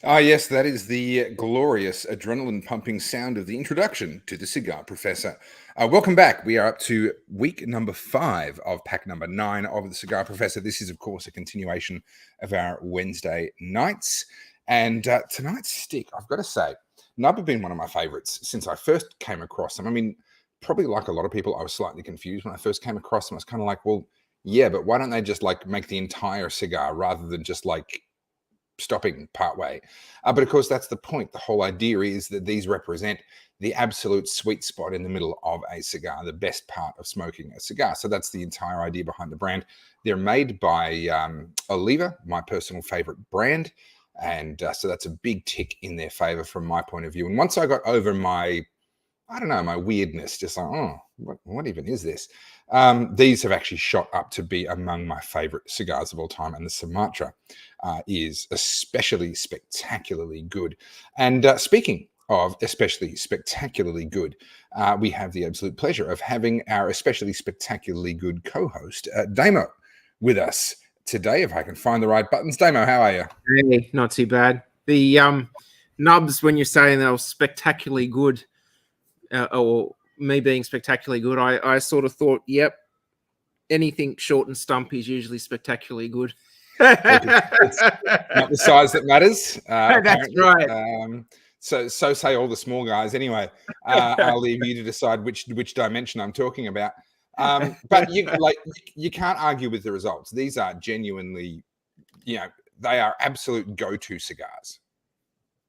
Ah, yes, that is the glorious adrenaline-pumping sound of the introduction to the Cigar Professor. Welcome back. We are up to week number 5 of pack number 9 of the Cigar Professor. This is, of course, a continuation of our Wednesday nights. And tonight's stick, I've got to say, NUB have been one of my favorites since I first came across them. I mean, probably like a lot of people, I was slightly confused when I first came across them. I was kind of like, well, yeah, but why don't they just like make the entire cigar rather than just like stopping partway? But of course, that's the point. The whole idea is that these represent the absolute sweet spot in the middle of a cigar, the best part of smoking a cigar. So that's the entire idea behind the brand. They're made by Oliva, my personal favorite brand. And so that's a big tick in their favor from my point of view. And once I got over my, I don't know, my weirdness, just like, oh, what even is this? These have actually shot up to be among my favorite cigars of all time. And the Sumatra is especially spectacularly good. And speaking of especially spectacularly good, we have the absolute pleasure of having our especially spectacularly good co-host, Damo, with us today. If I can find the right buttons. Damo, how are you? Hey, not too bad. The nubs, when you're saying they were spectacularly good, or me being spectacularly good, I sort of thought, yep, anything short and stumpy is usually spectacularly good. It's not the size that matters. That's right. So say all the small guys. Anyway, I'll leave you to decide which dimension I'm talking about. But you can't argue with the results. These are genuinely, they are absolute go-to cigars.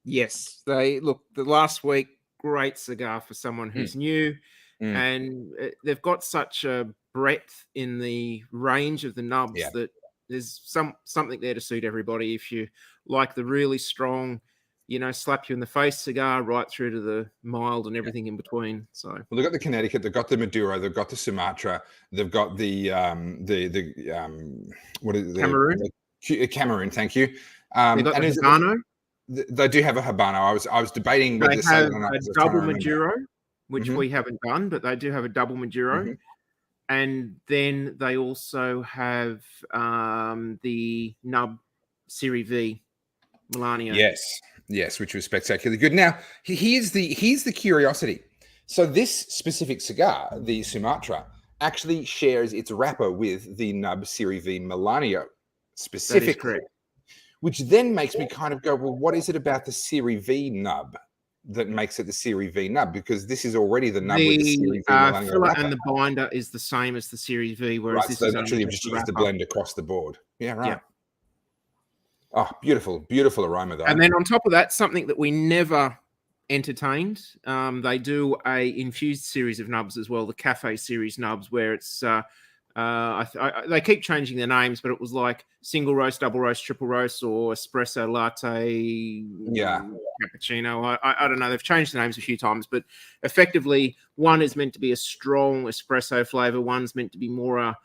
Yes, they look. The last week, great cigar for someone who's new, and they've got such a breadth in the range of the nubs that there's something there to suit everybody. If you like the really strong, slap you in the face cigar, right through to the mild and everything in between. So, well, they've got the Connecticut, they've got the Maduro, they've got the Sumatra, they've got the what is it? Cameroon. Cameroon, thank you. They got the Habano. They do have a Habano. I was debating whether they to say have it or not. a double Maduro, which we haven't done, but they do have a double Maduro. And then they also have the NUB Series V Melania. Yes, which was spectacularly good. Now, here's the curiosity. So this specific cigar, the Sumatra, actually shares its wrapper with the NUB Series V Melania specifically. That is correct. Which then makes me kind of go, well, what is it about the Series V nub that makes it the Series V nub? Because this is already the nub with the Series V Melania filler wrapper. And the binder is the same as the Series V, whereas this so is literally just used the blend across the board. Yeah, right. Yeah. Oh, beautiful, beautiful aroma though. And then on top of that, something that we never entertained, they do a infused series of nubs as well, the Cafe series nubs, where it's they keep changing their names, but it was like single roast, double roast, triple roast, or espresso latte, cappuccino. I don't know. They've changed the names a few times, but effectively, one is meant to be a strong espresso flavor, one's meant to be more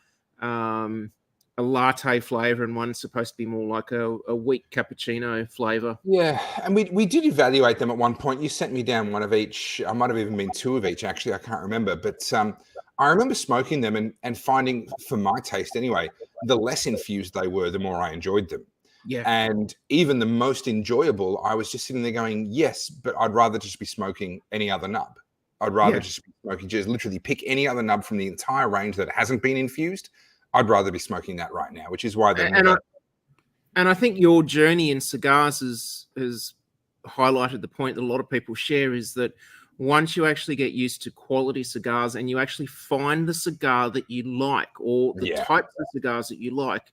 a latte flavor, and one's supposed to be more like a weak cappuccino flavor. Yeah, and we did evaluate them at one point. You sent me down one of each. I might have even been 2 of each, actually. I can't remember, but I remember smoking them and finding, for my taste anyway, the less infused they were, the more I enjoyed them. Yeah. And even the most enjoyable, I was just sitting there going, yes, but I'd rather just be smoking any other nub. I'd rather just be smoking, just literally pick any other nub from the entire range that hasn't been infused. I'd rather be smoking that right now, which is why they're and I think your journey in cigars has highlighted the point that a lot of people share, is that once you actually get used to quality cigars and you actually find the cigar that you like, or the types of cigars that you like,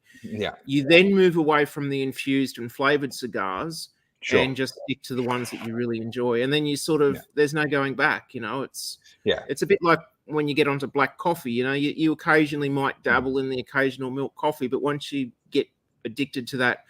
you then move away from the infused and flavored cigars and just stick to the ones that you really enjoy. And then you sort of, there's no going back, it's a bit like when you get onto black coffee, you occasionally might dabble in the occasional milk coffee, but once you get addicted to that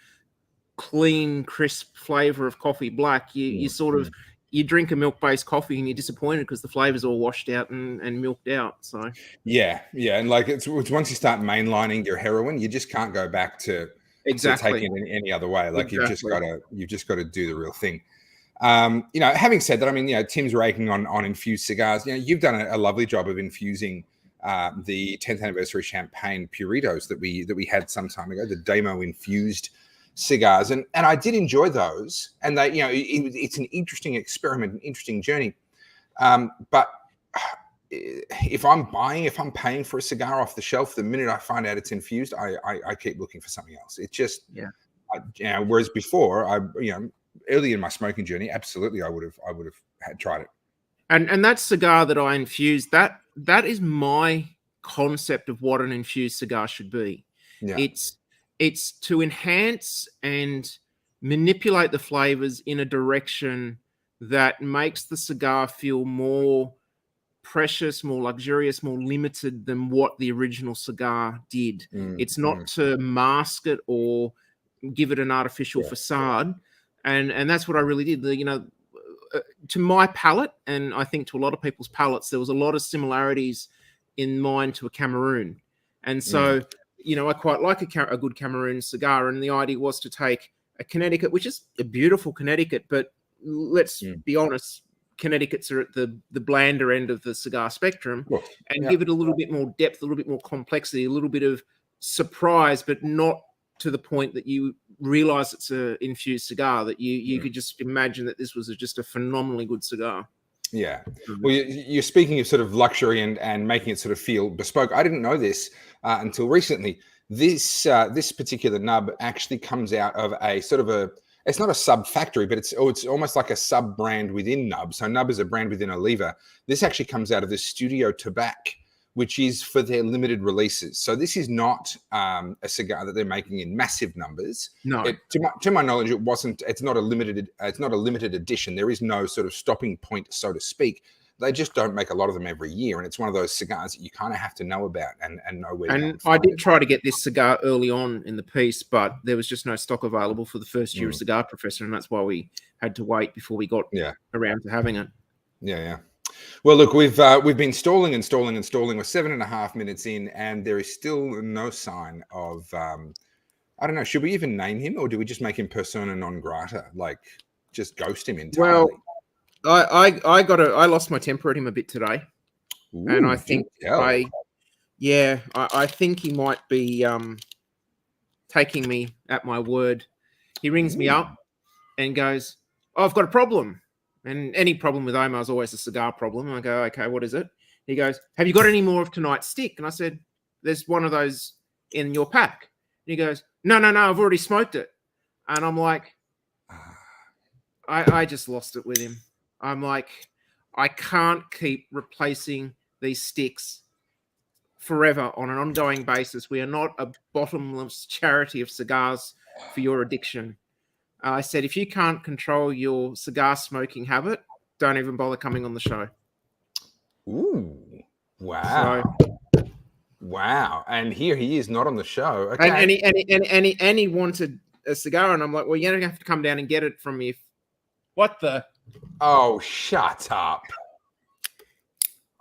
clean, crisp flavor of coffee black, you sort of, you drink a milk-based coffee and you're disappointed because the flavor's all washed out and milked out. So and like it's once you start mainlining your heroin, you just can't go back to taking it any other way. Like you've just got to do the real thing. Having said that, I mean, Tim's raking on infused cigars. You've done a lovely job of infusing the 10th anniversary champagne Puritos that we had some time ago, the Damo infused cigars, and I did enjoy those. And they, it's an interesting experiment, an interesting journey. But if I'm paying for a cigar off the shelf, the minute I find out it's infused, I keep looking for something else. It's just, whereas before, early in my smoking journey, absolutely, I would have had tried it. And that cigar that I infused, that is my concept of what an infused cigar should be. Yeah. It's to enhance and manipulate the flavors in a direction that makes the cigar feel more precious, more luxurious, more limited than what the original cigar did. It's not to mask it or give it an artificial facade. And that's what I really did. To my palate, and I think to a lot of people's palates, there was a lot of similarities in mine to a Cameroon. And so, I quite like a good Cameroon cigar. And the idea was to take a Connecticut, which is a beautiful Connecticut, but let's be honest, Connecticut's are at the blander end of the cigar spectrum, and give it a little bit more depth, a little bit more complexity, a little bit of surprise, but not to the point that you realize it's an infused cigar, that you could just imagine that this was just a phenomenally good cigar. Yeah. Well, you're speaking of sort of luxury and making it sort of feel bespoke. I didn't know this until recently. This particular nub actually comes out of a sort of it's not a sub factory, but it's almost like a sub brand within NUB. So NUB is a brand within Oliva. This actually comes out of the Studio Tobacco, which is for their limited releases. So this is not a cigar that they're making in massive numbers. No, to my knowledge, it's not a limited edition. There is no sort of stopping point, so to speak. They just don't make a lot of them every year, and it's one of those cigars that you kind of have to know about and know where. And I did try to get this cigar early on in the piece, but there was just no stock available for the first year of Cigar Professor, and that's why we had to wait before we got around to having it. Yeah. Well, look, we've been stalling. We're 7.5 minutes in, and there is still no sign of. I don't know. Should we even name him, or do we just make him persona non grata? Like, just ghost him entirely? Well, I lost my temper at him a bit today. Ooh, and I think I think he might be taking me at my word. He rings me up and goes, "Oh, I've got a problem." And any problem with Omar is always a cigar problem. And I go, "Okay, what is it?" He goes, "Have you got any more of tonight's stick?" And I said, "There's one of those in your pack." And he goes, No, I've already smoked it." And I'm like, I just lost it with him. I'm like, I can't keep replacing these sticks forever on an ongoing basis. We are not a bottomless charity of cigars for your addiction. I said, if you can't control your cigar smoking habit, don't even bother coming on the show. Ooh, wow. Wow. And here he is, not on the show. Okay. And he wanted a cigar, and I'm like, well, you're going to have to come down and get it from me. What the? Oh, shut up.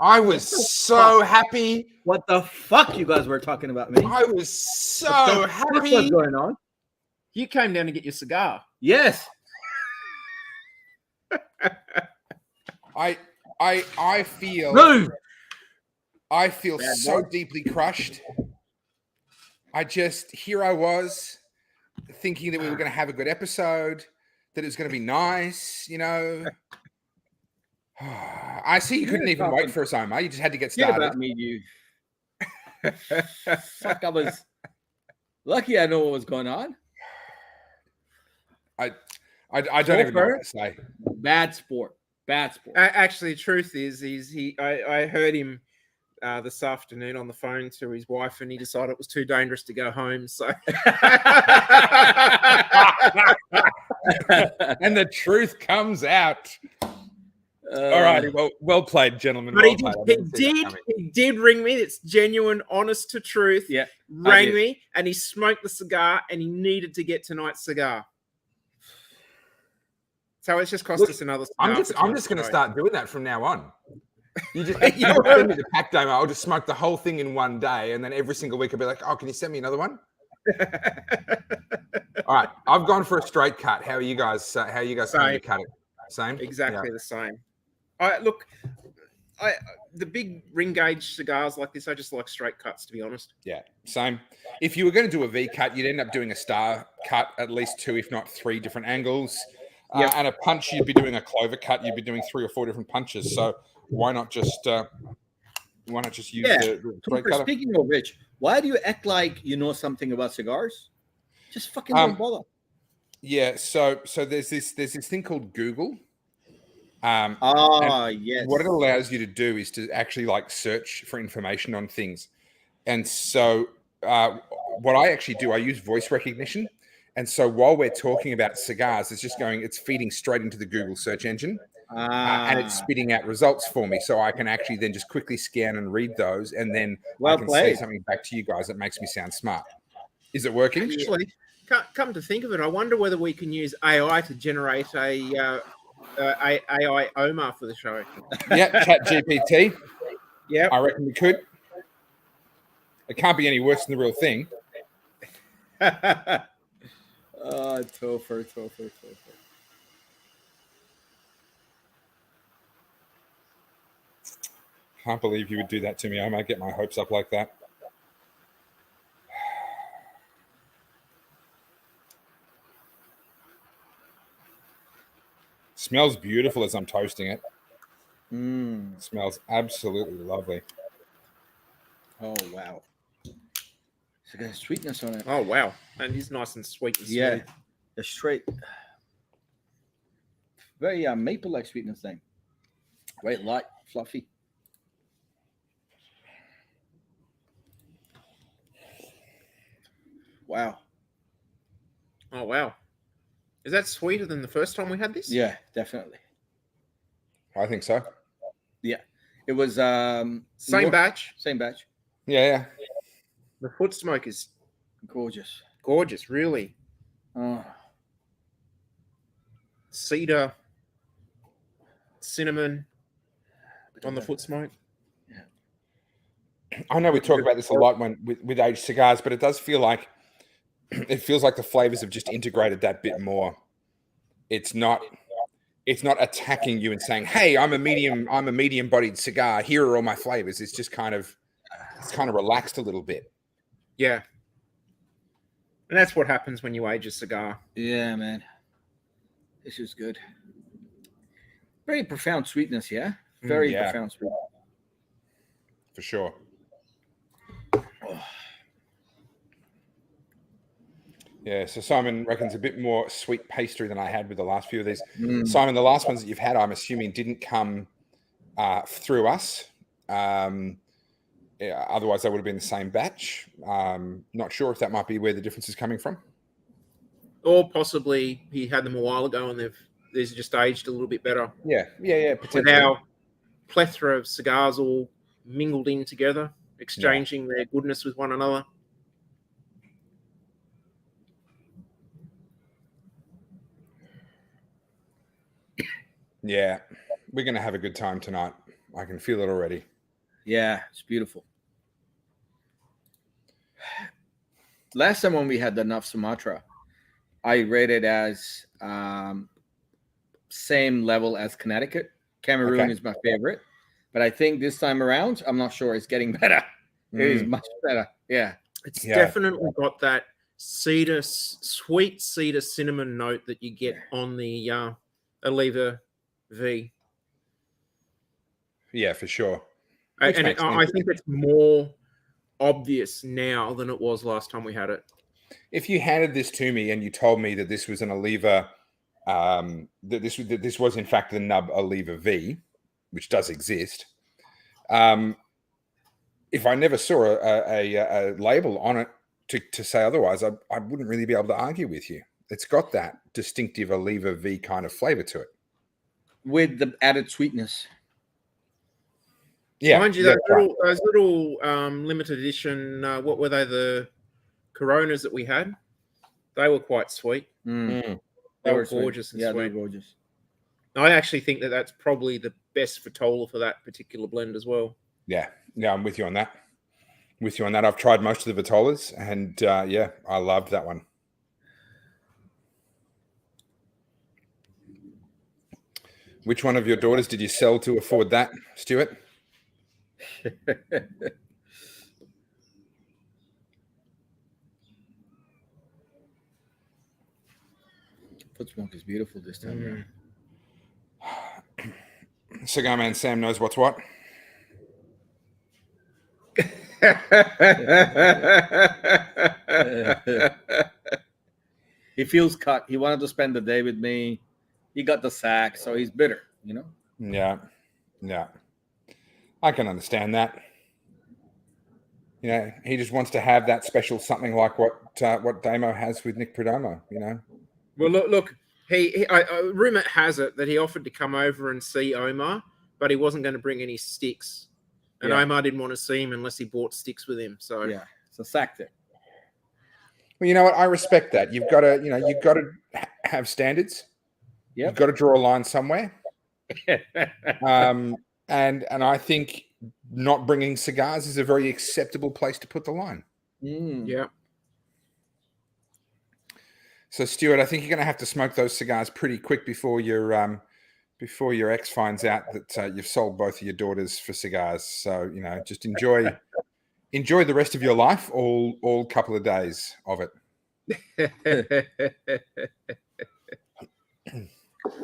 I was so happy. What the fuck you guys were talking about me? I was so happy. What's going on? You came down to get your cigar. Yes. I feel Move. I feel Bad so boy. deeply crushed. Here I was thinking that we were going to have a good episode, that it was going to be nice, I see you couldn't even wait for us, Omar. You just had to get Forget started. about me, you. Fuck, I was lucky I know what was going on. I don't even know what to say. Bad sport. Actually, the truth is I heard him this afternoon on the phone to his wife, and he decided it was too dangerous to go home. So, and the truth comes out. All right, well played, gentlemen. But Well he did ring me. It's genuine, honest to truth. Yeah, rang me, and he smoked the cigar, and he needed to get tonight's cigar. So it's just cost us another cigar. I'm just going to start doing that from now on. You just send me the pack demo. I'll just smoke the whole thing in one day, and then every single week I'll be like, "Oh, can you send me another one?" All right, I've gone for a straight cut. How are you guys? How are you guys going to cut it? Same. Exactly the same. the big ring gauge cigars like this, I just like straight cuts, to be honest. Yeah, same. If you were going to do a V cut, you'd end up doing a star cut, at least 2, if not 3 different angles. Yep. And a punch, you'd be doing a clover cut. You'd be doing 3 or 4 different punches. So why not just use the straight Topher, cutter? speaking of which, why do you act like you know something about cigars? Just fucking don't bother. Yeah. So there's this thing called Google. Yes. What it allows you to do is to actually like search for information on things. And so what I actually do, I use voice recognition. And so while we're talking about cigars, it's feeding straight into the Google search engine and it's spitting out results for me. So I can actually then just quickly scan and read those. And then I can say something back to you guys that makes me sound smart. Is it working? Actually, come to think of it, I wonder whether we can use AI to generate a AI Omar for the show. Yeah, Chat GPT. Yeah, I reckon we could. It can't be any worse than the real thing. Topher. Can't believe you would do that to me. I might get my hopes up like that. Smells beautiful as I'm toasting it. Smells absolutely lovely. Oh wow. So got sweetness on it. Oh wow, and he's nice and sweet and smooth. Yeah, the straight, very maple-like sweetness thing. Very light, fluffy. Wow. Oh wow, is that sweeter than the first time we had this? Yeah, definitely. I think so. Yeah, it was Same batch. Same batch. Yeah. The foot smoke is Gorgeous. gorgeous, really. Oh. Cedar, cinnamon on the foot smoke. I know we talk about this a lot with aged cigars, but it does feel like the flavors have just integrated that bit more. It's not attacking you and saying, "Hey, I'm a medium bodied cigar. Here are all my flavors." It's just kind of relaxed a little bit. Yeah. And that's what happens when you age a cigar. Yeah, man. This is good. Very profound sweetness, yeah? Very profound sweetness. For sure. Yeah, so Simon reckons a bit more sweet pastry than I had with the last few of these. Simon, the last ones that you've had, I'm assuming, didn't come through us. Otherwise, they would have been the same batch. Not sure if that might be where the difference is coming from. Or possibly he had them a while ago and these just aged a little bit better. Yeah, With our plethora of cigars all mingled in together, exchanging their goodness with one another. Yeah, we're going to have a good time tonight. I can feel it already. Yeah, it's beautiful. Last time when we had the NUB Sumatra, I rated as same level as Connecticut. Cameroon is my favorite. But I think this time around, I'm not sure. It's getting better. It is much better. Yeah. It's definitely got that sweet cedar cinnamon note that you get on the Oliva V. Yeah, for sure. I think it's more obvious now than it was last time we had it. If you handed this to me and you told me that this was an Oliva, that this was in fact the NUB Oliva V, which does exist, if I never saw a label on it to say otherwise, I wouldn't really be able to argue with you. It's got that distinctive Oliva V kind of flavor to it, with the added sweetness. Yeah, mind you, those little limited edition, what were they? The Coronas that we had, they were quite sweet. They were gorgeous and sweet. They were gorgeous. I actually think that that's probably the best Vitola for that particular blend as well. Yeah, I'm with you on that. I've tried most of the Vitolas, and I loved that one. Which one of your daughters did you sell to afford that, Stuart? Foot smoke is beautiful this time. Cigar Man Sam knows what's what. He feels cut. He wanted to spend the day with me. He got the sack, so he's bitter, you know? Yeah. I can understand that. You know, he just wants to have that special something like what Damo has with Nick Perdomo, you know? Well, look. Rumor has it that he offered to come over and see Omar, but he wasn't going to bring any sticks. And Omar didn't want to see him unless he brought sticks with him. So yeah, it's a sack there. Well, you know what? I respect that. You've got to have standards. Yep. You've got to draw a line somewhere. And I think not bringing cigars is a very acceptable place to put the line. Yeah. So, Stuart, I think you're going to have to smoke those cigars pretty quick before your ex finds out that you've sold both of your daughters for cigars. So, you know, just enjoy the rest of your life, all couple of days of it.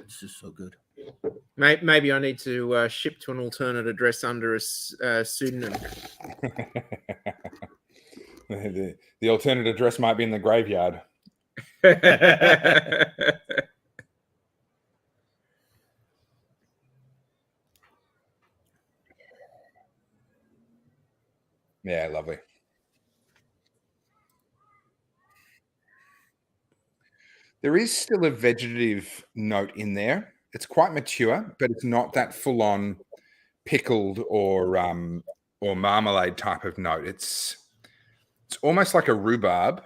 This is so good. Maybe I need to ship to an alternate address under a pseudonym. The alternate address might be in the graveyard. Yeah, lovely. There is still a vegetative note in there. It's quite mature, but it's not that full-on pickled or marmalade type of note. It's almost like a rhubarb,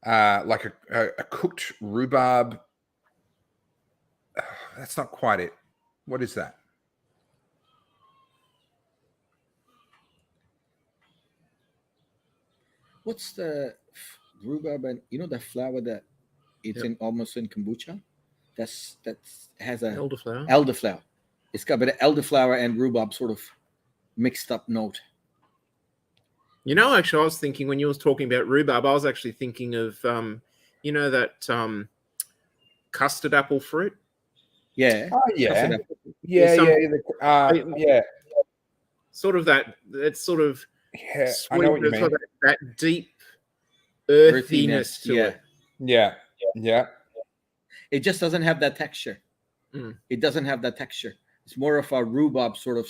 like a cooked rhubarb. That's not quite it. What is that? What's the rhubarb? And you know the flower that it's almost in kombucha. That has a elderflower. Elderflower. It's got a bit of elderflower and rhubarb sort of mixed up note. You know, actually, I was thinking when you was talking about rhubarb, I was actually thinking of, you know, that custard apple fruit. Yeah. Oh, yeah. Yeah. Sort of that. It's sort of. Yeah, sweet, I know what you mean. That deep earthiness to it. Yeah. It just doesn't have that texture. It doesn't have that texture. It's more of a rhubarb sort of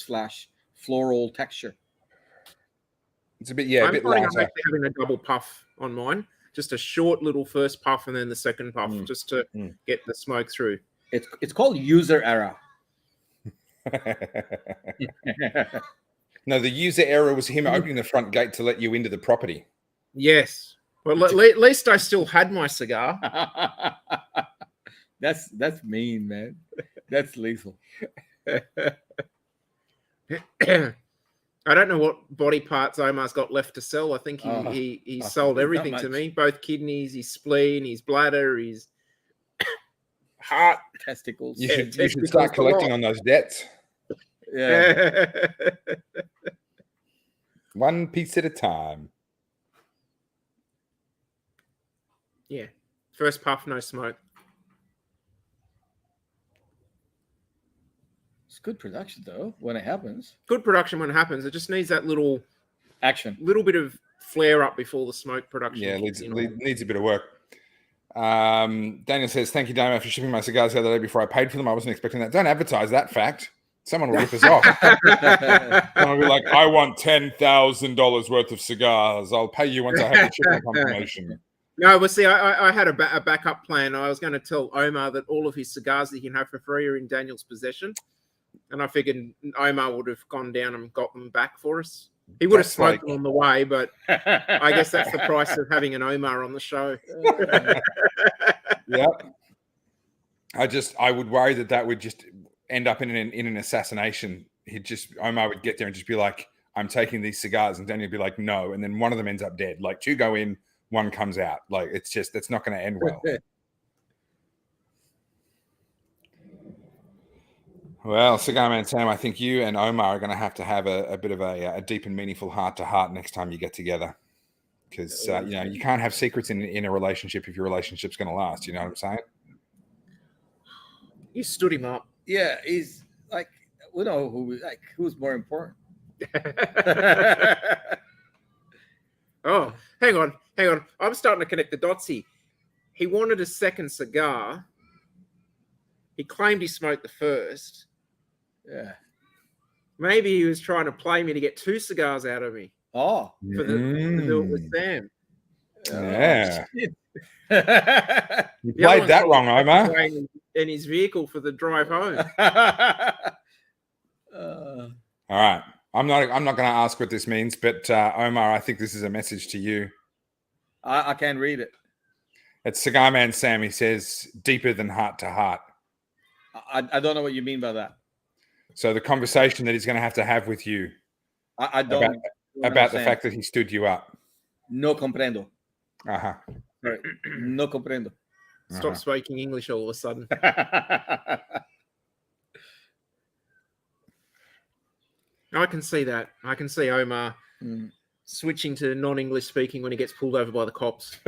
/ floral texture. It's a bit, a bit lighter. I'm actually having a double puff on mine. Just a short little first puff and then the second puff, just to get the smoke through. It's called user error. No, the user error was him opening the front gate to let you into the property. Yes. Well, at least I still had my cigar. That's mean, man. That's lethal. I don't know what body parts Omar's got left to sell. I think he sold everything to me. Both kidneys, his spleen, his bladder, his heart, testicles. You should start collecting on those debts. Yeah. One piece at a time. Yeah. First puff, no smoke. It's good production though when it happens. Good production when it happens. It just needs that little bit of flare up before the smoke production. Yeah, needs a bit of work. Daniel says, "Thank you, Damo, for shipping my cigars the other day before I paid for them. I wasn't expecting that. Don't advertise that fact. Someone will rip us off. Someone will be like, I want $10,000 worth of cigars. I'll pay you once I have the shipping confirmation." No, but see, I had a backup plan. I was going to tell Omar that all of his cigars that he can have for free are in Daniel's possession. And I figured Omar would have gone down and got them back for us. He would have smoked them on the way, but I guess that's the price of having an Omar on the show. Yep. I would worry that would just end up in an assassination. Omar would get there and just be like, "I'm taking these cigars," and Daniel would be like, "No," and then one of them ends up dead. Like, two go in, one comes out. Like, that's not going to end well. Well, Cigar Man Sam, I think you and Omar are going to have a bit of a deep and meaningful heart-to-heart next time you get together. Because, you can't have secrets in a relationship if your relationship's going to last. You know what I'm saying? You stood him up. Yeah, he's like, we know who's more important. Oh, hang on. I'm starting to connect the dots here. He wanted a second cigar. He claimed he smoked the first. Yeah. Maybe he was trying to play me to get 2 cigars out of me. Oh. To do it with Sam. Yeah. Oh, You played that wrong, Omar. In his vehicle for the drive home. All right. I'm not going to ask what this means, but Omar, I think this is a message to you. I can't read it. It's Cigar Man Sam. He says, deeper than heart to heart. I don't know what you mean by that. So the conversation that he's going to have with you I don't about the fact that he stood you up. No comprendo. Uh-huh. Right. No comprendo. Stop speaking English all of a sudden. I can see that. I can see Omar switching to non-English speaking when he gets pulled over by the cops.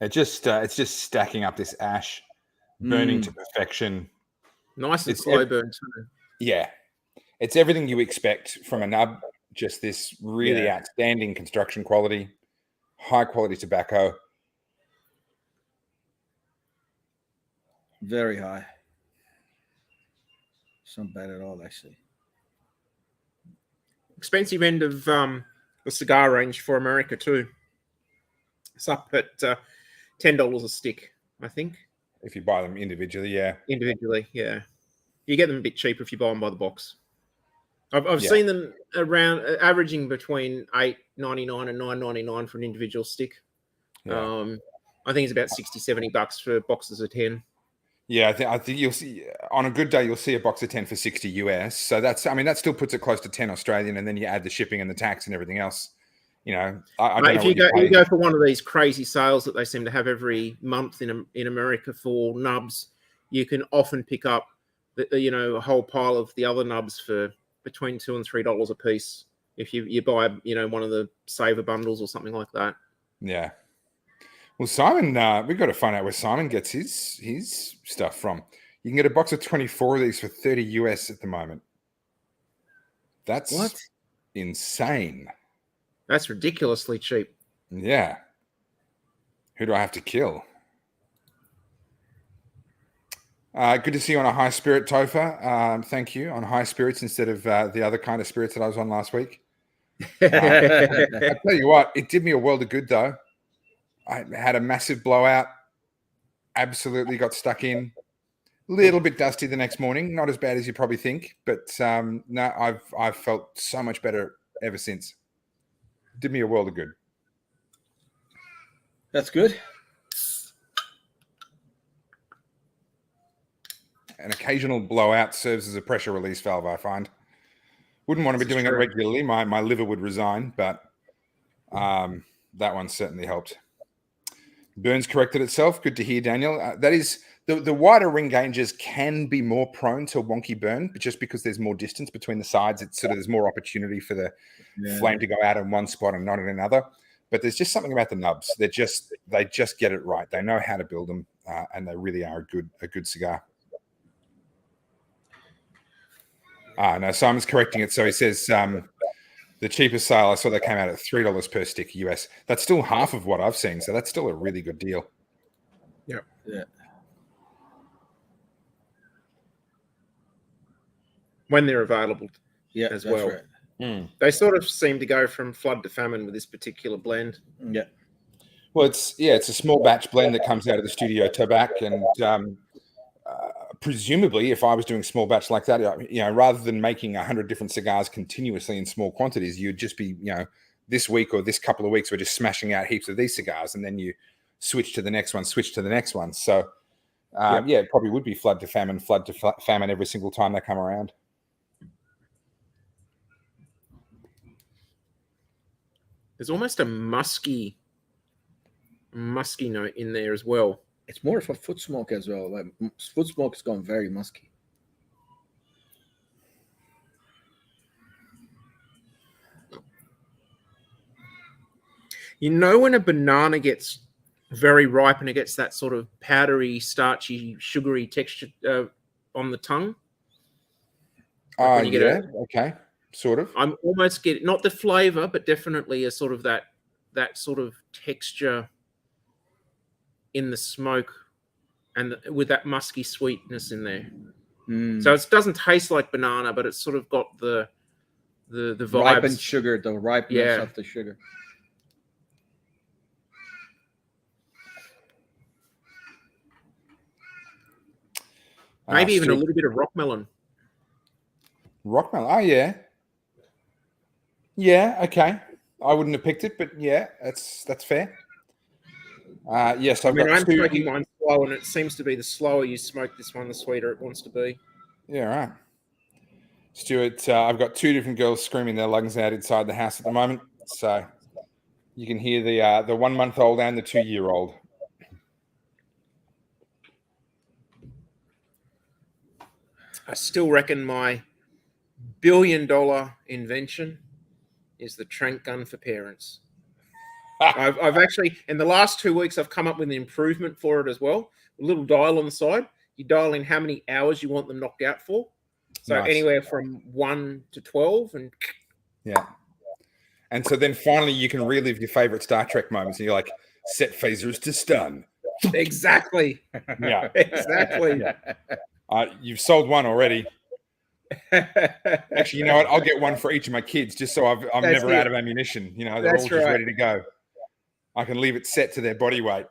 It's just stacking up this ash, burning to perfection. Nice and slow burn too. Yeah. It's everything you expect from a nub. Just this really outstanding construction quality, high quality tobacco. Very high. It's not bad at all, actually. Expensive end of the cigar range for America too. It's up at $10 a stick, I think. If you buy them individually, yeah. Individually, yeah. You get them a bit cheaper if you buy them by the box. I've seen them around averaging between $8.99 and $9.99 for an individual stick. Yeah. I think it's about $60-$70 for boxes of 10. Yeah, I think you'll see on a good day you'll see a box of 10 for 60 US. So that still puts it close to 10 Australian, and then you add the shipping and the tax and everything else. You know, I don't know if you go for one of these crazy sales that they seem to have every month in America for nubs, you can often pick up a whole pile of the other nubs for between $2 and $3 a piece if you buy one of the saver bundles or something like that. Yeah. Well, Simon, we've got to find out where Simon gets his stuff from. You can get a box of 24 of these for 30 US at the moment. That's insane. That's ridiculously cheap. Yeah. Who do I have to kill? Good to see you on a high spirit, Topher. Thank you. On high spirits instead of the other kind of spirits that I was on last week. I tell you what, it did me a world of good, though. I had a massive blowout. Absolutely got stuck in. A little bit dusty the next morning. Not as bad as you probably think. But no, I've felt so much better ever since. Did me a world of good. That's good. An occasional blowout serves as a pressure release valve, I find. Wouldn't want to be doing it regularly. My liver would resign, but that one certainly helped. Burns corrected itself. Good to hear, Daniel. That is, the wider ring gauges can be more prone to wonky burn, but just because there's more distance between the sides, it's there's more opportunity for the flame to go out in one spot and not in another. But there's just something about the nubs. They just get it right. They know how to build them, and they really are a good cigar. No, Simon's correcting it. So he says the cheapest sale I saw that came out at $3 per stick US. That's still half of what I've seen. So that's still a really good deal. Yeah. When they're available as well. Right. They sort of seem to go from flood to famine with this particular blend. Yeah. Well, it's a small batch blend that comes out of the studio tobacco, and presumably, if I was doing small batch like that, rather than making 100 different cigars continuously in small quantities, you'd just be, this week or this couple of weeks, we're just smashing out heaps of these cigars, and then you switch to the next one. So, it probably would be flood to famine every single time they come around. There's almost a musky note in there as well. It's more of a foot smoke as well. Like foot smoke has gone very musky. You know when a banana gets very ripe and it gets that sort of powdery, starchy, sugary texture on the tongue? Oh, when you get yeah. Okay. Sort of. I'm almost getting, not the flavor, but definitely a sort of that sort of texture in the smoke and with that musky sweetness in there. So it doesn't taste like banana, but it's sort of got the vibes. Ripened sugar, the ripeness Yeah. of the sugar. Maybe even a little bit of rock melon. Rock melon. Oh, yeah. Yeah, okay. I wouldn't have picked it, but yeah, that's fair. Yes, I'm smoking mine slow, and it seems to be the slower you smoke this one, the sweeter it wants to be. Yeah, right. Stuart, I've got 2 different girls screaming their lungs out inside the house at the moment, so you can hear the 1-month-old and the 2-year-old. I still reckon my billion-dollar invention is the trank gun for parents. I've actually, in the last 2 weeks, I've come up with an improvement for it as well. A little dial on the side. You dial in how many hours you want them knocked out for. So Nice. anywhere from 1 to 12. And yeah. And so then finally you can relive your favorite Star Trek moments and you're like, set phasers to stun. Exactly. Yeah. Exactly. Yeah. You've sold one already. Actually, you know what? I'll get one for each of my kids just so I'm never out of ammunition. You know, they're all just ready to go. I can leave it set to their body weight.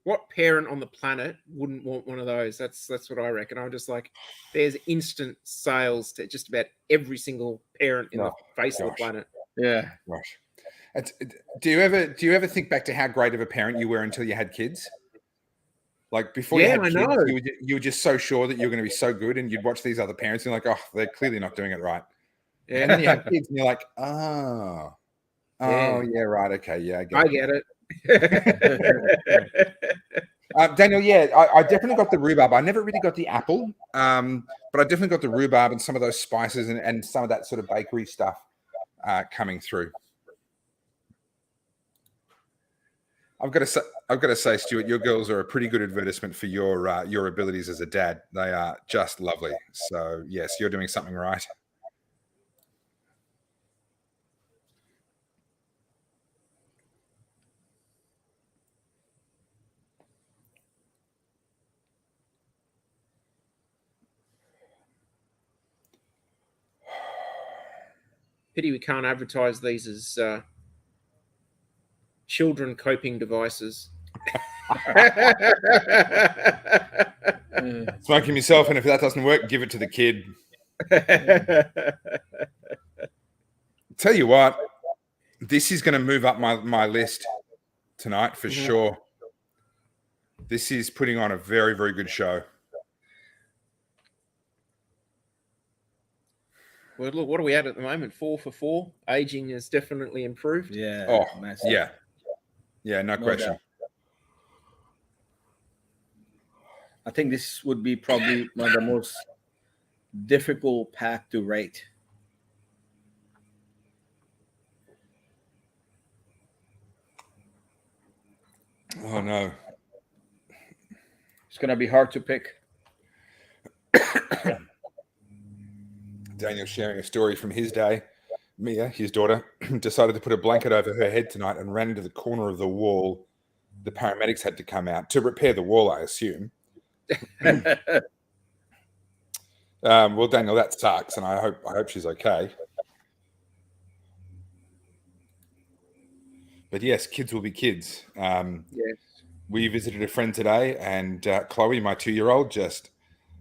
What parent on the planet wouldn't want one of those? That's what I reckon. I'm just like, there's instant sales to just about every single parent in the face of the planet. Yeah. Gosh. Do you ever think back to how great of a parent you were until you had kids? Like before you had kids, you were just so sure that you were going to be so good, and you'd watch these other parents and you're like, oh, they're clearly not doing it right. Yeah. And then you have kids and you're like, oh, yeah, right, okay, yeah, I get it. Daniel, yeah, I definitely got the rhubarb. I never really got the apple, but I definitely got the rhubarb and some of those spices and some of that sort of bakery stuff coming through. I've got to say, Stuart, your girls are a pretty good advertisement for your abilities as a dad. They are just lovely. So yes, you're doing something right. Pity we can't advertise these as children coping devices. Smoke him yourself, and if that doesn't work, give it to the kid. Tell you what, this is going to move up my list tonight for sure. This is putting on a very, very good show. Well, look, what are we at the moment? 4 for 4. Aging has definitely improved. Yeah. Oh, massive. Yeah, no question. Doubt. I think this would be probably one of the most difficult pack to rate. Oh, no. It's going to be hard to pick. Daniel sharing a story from his day. Mia, his daughter, decided to put a blanket over her head tonight and ran into the corner of the wall. The paramedics had to come out to repair the wall, I assume. Well, Daniel, that sucks, and I hope she's okay. But yes, kids will be kids. Yes. We visited a friend today, and Chloe, my 2-year-old, just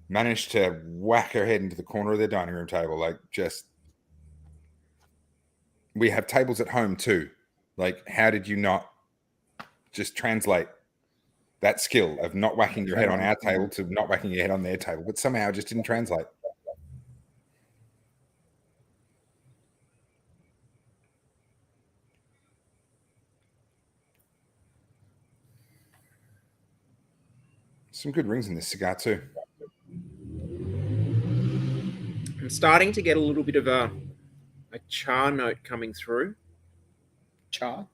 managed to whack her head into the corner of their dining room table. Like, just, we have tables at home too. Like, how did you not just translate that skill of not whacking your head on our table to not whacking your head on their table? But somehow it just didn't translate. Some good rings in this cigar too. I'm starting to get a little bit of a char note coming through. Char?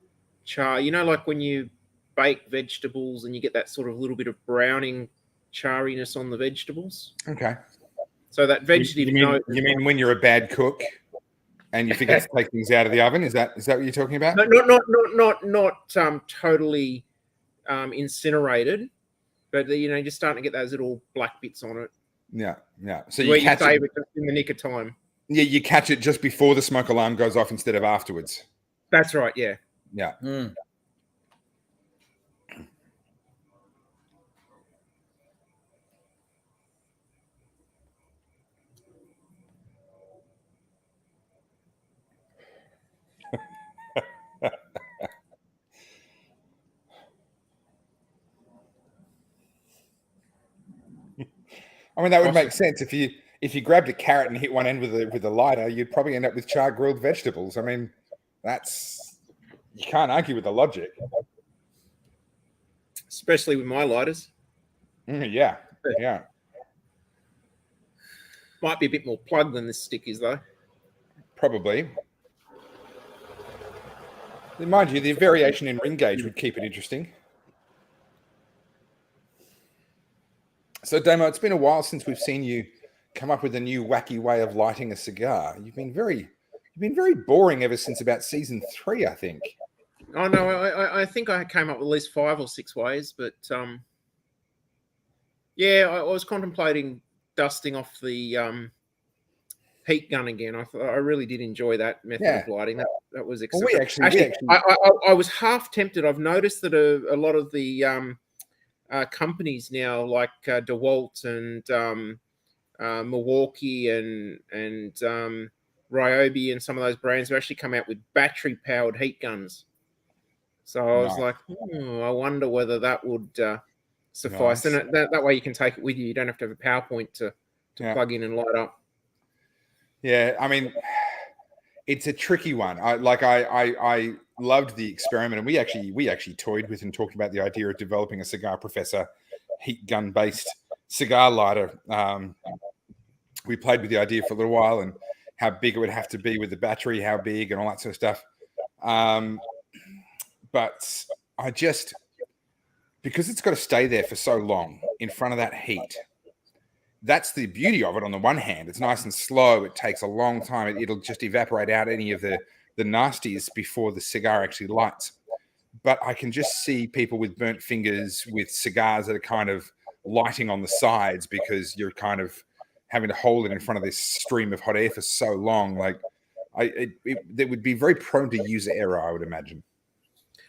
Char, you know, like when you bake vegetables and you get that sort of little bit of browning chariness on the vegetables. Okay. So that vegetative note. You mean when you're a bad cook and you forget to take things out of the oven? Is that what you're talking about? No, not totally incinerated, but you're starting to get those little black bits on it. Yeah. So you catch save it just in the nick of time. Yeah, you catch it just before the smoke alarm goes off instead of afterwards. That's right. Yeah. Yeah. Mm. I mean, that would make sense if you grabbed a carrot and hit one end with a lighter, you'd probably end up with char grilled vegetables. I mean, you can't argue with the logic. Especially with my lighters. Yeah. Might be a bit more plug than this stick is, though. Probably. Mind you, the variation in ring gauge would keep it interesting. So, Damo, it's been a while since we've seen you come up with a new wacky way of lighting a cigar. You've been very boring ever since about season 3, I think. Oh no, I think I came up with at least 5 or 6 ways, but yeah, I was contemplating dusting off the heat gun again. I really did enjoy that method of lighting. That was exciting. I was half tempted. I've noticed that a lot of the companies now, like DeWalt and Milwaukee and Ryobi and some of those brands, have actually come out with battery-powered heat guns. So I was like, I wonder whether that would suffice. Nice. And that way you can take it with you. You don't have to have a PowerPoint to plug in and light up. Yeah, I mean, it's a tricky one. I loved the experiment, and we actually toyed with and talked about the idea of developing a Cigar Professor heat gun based cigar lighter. We played with the idea for a little while and how big it would have to be with the battery, how big, and all that sort of stuff. But because it's got to stay there for so long in front of that heat, that's the beauty of it. On the one hand, it's nice and slow. It takes a long time. It'll just evaporate out any of the nasties before the cigar actually lights. But I can just see people with burnt fingers with cigars that are kind of lighting on the sides because you're kind of having to hold it in front of this stream of hot air for so long. Like, they would be very prone to user error, I would imagine.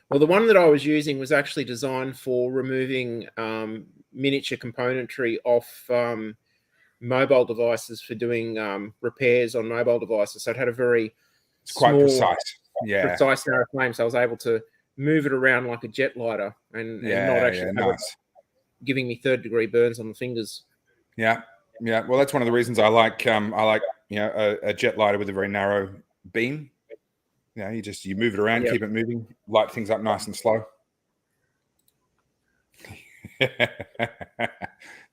Well, the one that I was using was actually designed for removing miniature componentry off mobile devices for doing repairs on mobile devices. So it had a very quite precise narrow flame. So I was able to move it around like a jet lighter and not actually giving me 3rd-degree burns on the fingers. Yeah. Well, that's one of the reasons I like a jet lighter with a very narrow beam. You move it around, keep it moving, light things up nice and slow.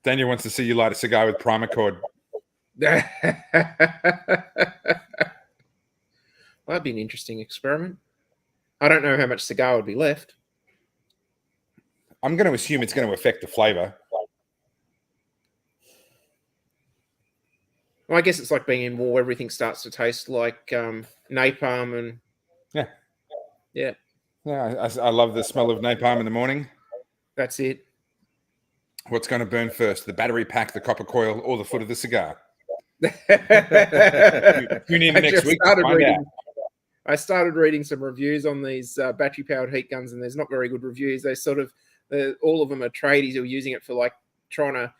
Daniel wants to see you light a cigar with primer cord. Well, that'd be an interesting experiment. I don't know how much cigar would be left. I'm going to assume it's going to affect the flavor. Well, I guess it's like being in war. Everything starts to taste like napalm and... Yeah. I love the smell of napalm in the morning. That's it. What's going to burn first, the battery pack, the copper coil, or the foot of the cigar? Tune in next week to find out. I started reading some reviews on these battery-powered heat guns, and there's not very good reviews. They all of them are tradies who are using it for like trying to,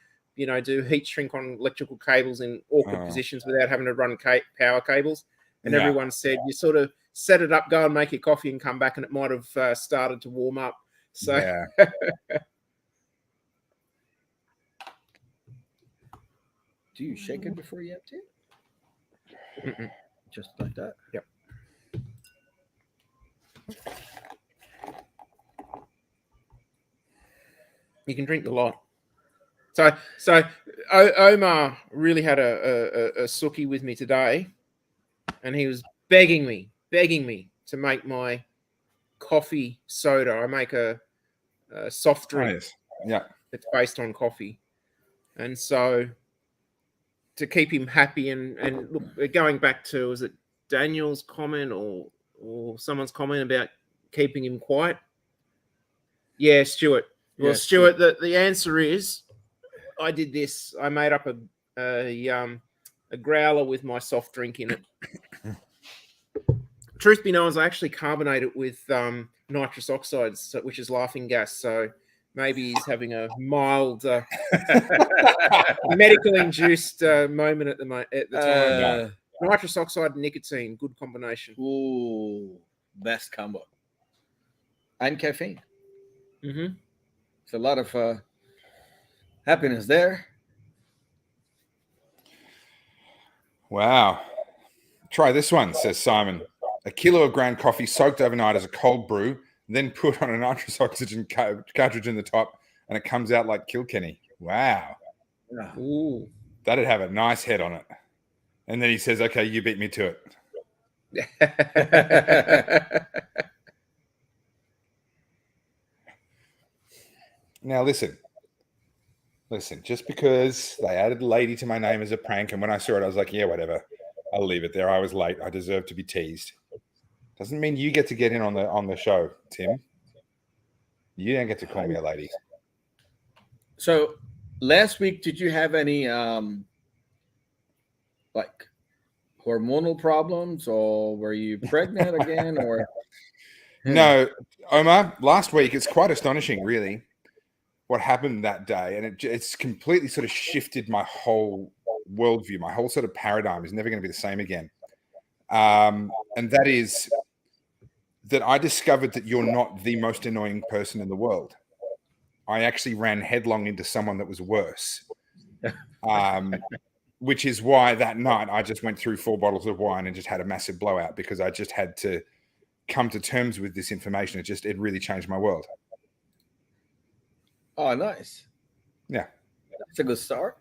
do heat shrink on electrical cables in awkward positions without having to run power cables. And everyone said you sort of set it up, go and make your coffee and come back, and it might have started to warm up. So. Do you shake it before you empty it? Just like that? Yep. You can drink the lot. So Omar really had a sookie with me today, and he was begging me to make my coffee soda. I make a soft drink Nice. Yeah. that's based on coffee, and so to keep him happy and look, going back to, was it Daniel's comment or someone's comment about keeping him quiet? Yeah, Stuart. Well, Yeah, Stuart, the answer is I did this. I made up a growler with my soft drink in it. Truth be known, I actually carbonate it with nitrous oxides, which is laughing gas. So maybe he's having a mild medical-induced moment at the time. Nitrous oxide and nicotine, good combination. Ooh, best combo. And caffeine. Mm-hmm. It's a lot of happiness there. Wow. Try this one, says Simon. A kilo of ground coffee soaked overnight as a cold brew, then put on a nitrous oxygen cartridge in the top, and it comes out like Kilkenny. Wow. Ooh. That'd have a nice head on it. And then he says, okay, you beat me to it. Now, listen, just because they added lady to my name as a prank, and when I saw it, I was like, yeah, whatever. I'll leave it there. I was late. I deserve to be teased. Doesn't mean you get to get in on the show, Tim. You don't get to call me a lady. So last week, did you have any like hormonal problems, or were you pregnant again, or? No, Omar, last week, it's quite astonishing, really, what happened that day. And it's completely sort of shifted my whole worldview. My whole sort of paradigm is never going to be the same again. And that is that I discovered that you're not the most annoying person in the world. I actually ran headlong into someone that was worse. Which is why that night I just went through 4 bottles of wine and just had a massive blowout, because I just had to come to terms with this information. It really changed my world. Oh, nice. Yeah. That's a good start.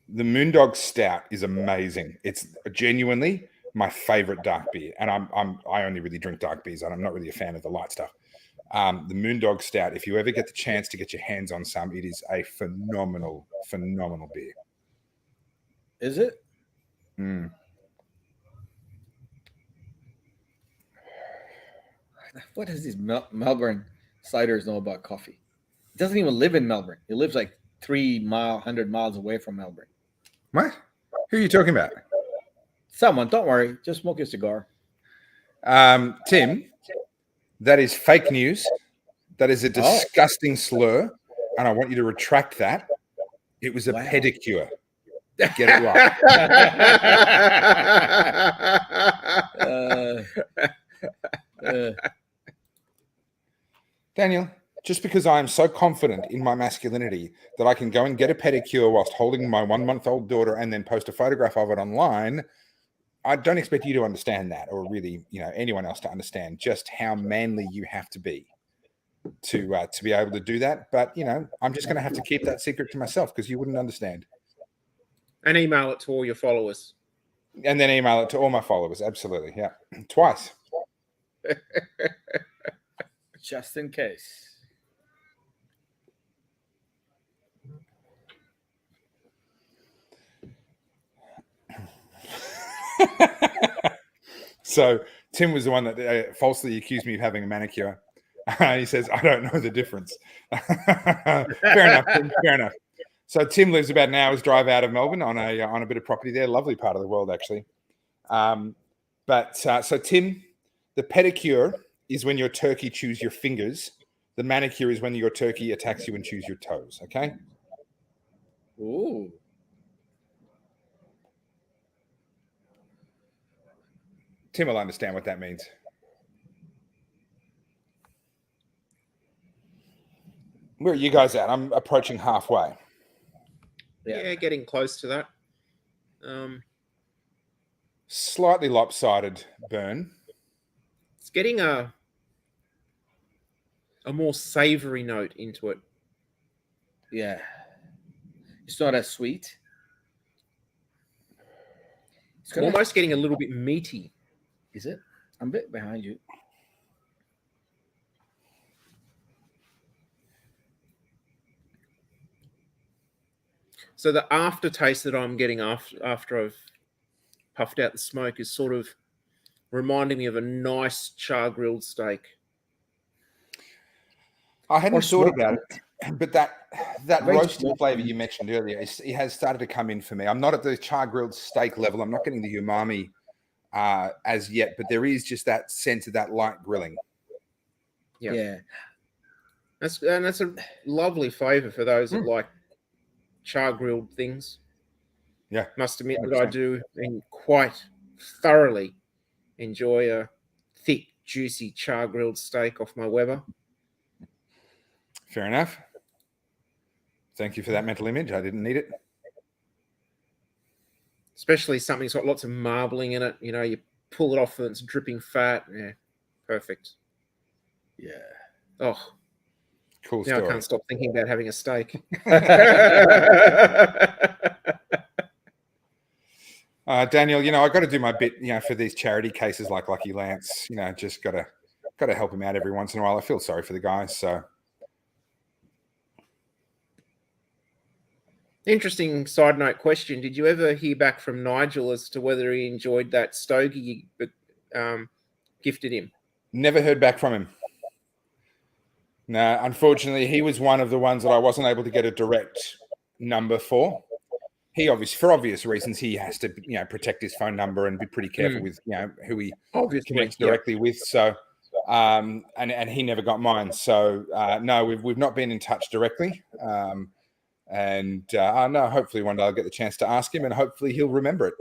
The Moondog Stout is amazing. It's genuinely my favorite dark beer. And I only really drink dark beers, and I'm not really a fan of the light stuff. The Moondog Stout, if you ever get the chance to get your hands on some, it is a phenomenal beer. Is it? Mm. What does these Melbourne ciders know about coffee? He doesn't even live in Melbourne. He lives like 100 miles away from Melbourne. What? Who are you talking about? Someone, don't worry. Just smoke your cigar. Tim, that is fake news. That is a disgusting slur, and I want you to retract that. It was a pedicure. Get it right. Daniel, just because I am so confident in my masculinity that I can go and get a pedicure whilst holding my 1-month-old daughter and then post a photograph of it online, I don't expect you to understand that, or really, anyone else to understand just how manly you have to be to be able to do that. But, I'm just going to have to keep that secret to myself, because you wouldn't understand. And email it to all your followers. And then email it to all my followers. Absolutely. Yeah. Twice. Just in case. So Tim was the one that falsely accused me of having a manicure. He says, I don't know the difference. Fair enough. Tim, fair enough. So Tim lives about an hour's drive out of Melbourne on a bit of property there. Lovely part of the world, actually. So Tim, the pedicure is when your turkey chews your fingers. The manicure is when your turkey attacks you and chews your toes. Okay. Ooh. Tim will understand what that means. Where are you guys at? I'm approaching halfway. Yeah, getting close to that. Slightly lopsided burn. It's getting a more savory note into it. Yeah. It's not as sweet. It's I'm almost getting a little bit meaty. Is it? I'm a bit behind you. So the aftertaste that I'm getting after I've puffed out the smoke is sort of reminding me of a nice char grilled steak. I hadn't thought about it, but that roasted smoked flavor you mentioned earlier, it has started to come in for me. I'm not at the char grilled steak level. I'm not getting the umami as yet, but there is just that sense of that light grilling. Yeah. That's a lovely flavor for those that like char grilled things. Yeah, must admit 100%. that I do and quite thoroughly enjoy a thick, juicy char grilled steak off my Weber. Fair enough. Thank you for that mental image. I didn't need it. Especially something that's got lots of marbling in it. You know, you pull it off and it's dripping fat. Yeah, perfect. Yeah. Oh, Cool now story. I can't stop thinking about having a steak. Daniel, you know, I got to do my bit, you know, for these charity cases like Lucky Lance. You know, just got to help him out every once in a while. I feel sorry for the guys. So, interesting side note question. Did you ever hear back from Nigel as to whether he enjoyed that stogie you gifted him? never heard back from him. No, unfortunately, he was one of the ones that I wasn't able to get a direct number for. He obviously, for obvious reasons, he has to, you know, protect his phone number and be pretty careful with, you know, who he connects directly with. So, and he never got mine. So, no, we've not been in touch directly. No, hopefully one day I'll get the chance to ask him, and hopefully he'll remember it.